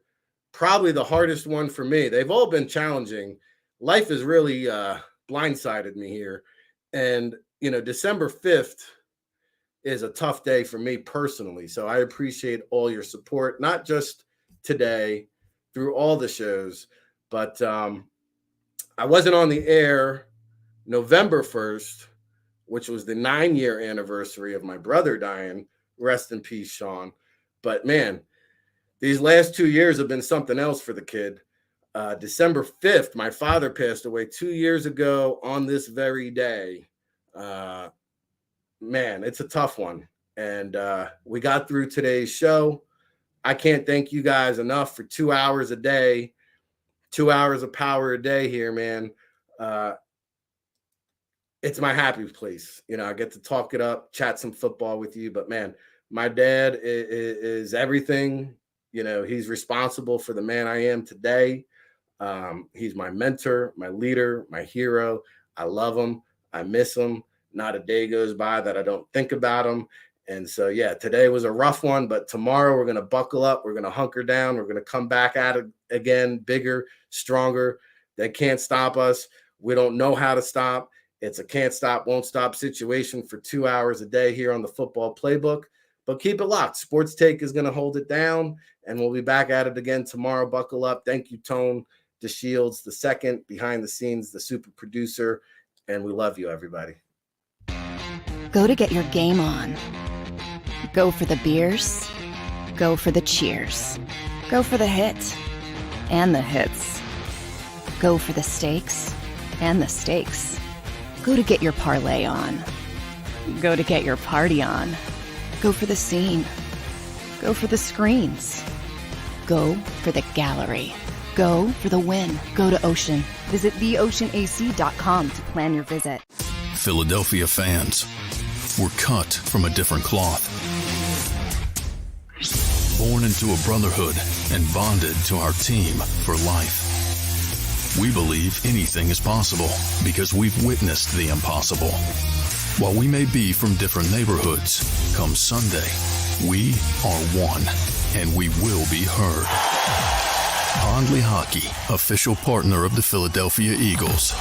probably the hardest one for me. They've all been challenging. Life has really blindsided me here. And, December 5th is a tough day for me personally. So I appreciate all your support, not just today, through all the shows, but I wasn't on the air November 1st, which was the 9-year anniversary of my brother dying. Rest in peace, Sean. But man, these last 2 years have been something else for the kid. December 5th, my father passed away 2 years ago on this very day. Man, it's a tough one. And we got through today's show. I can't thank you guys enough for 2 hours a day, 2 hours of power a day here, man. It's my happy place. I get to talk it up, chat some football with you. But, man, my dad is everything. He's responsible for the man I am today. He's my mentor, my leader, my hero. I love him. I miss him. Not a day goes by that I don't think about him. And so, yeah, today was a rough one, but tomorrow we're going to buckle up. We're going to hunker down. We're going to come back at it again, bigger, stronger. They can't stop us. We don't know how to stop. It's a can't stop, won't stop situation for 2 hours a day here on the Football Playbook. But keep it locked. Sports Take is going to hold it down, and we'll be back at it again tomorrow. Buckle up. Thank you, Tone DeShields, the second, behind the scenes, the super producer, and we love you, everybody. Go to get your game on. Go for the beers. Go for the cheers. Go for the hit and the hits. Go for the stakes and the stakes. Go to get your parlay on. Go to get your party on. Go for the scene. Go for the screens. Go for the gallery. Go for the win. Go to Ocean. Visit theoceanac.com to plan your visit. Philadelphia fans, we're cut from a different cloth. Born into a brotherhood and bonded to our team for life. We believe anything is possible because we've witnessed the impossible. While we may be from different neighborhoods, come Sunday, we are one, and we will be heard. Pondley Hockey, official partner of the Philadelphia Eagles.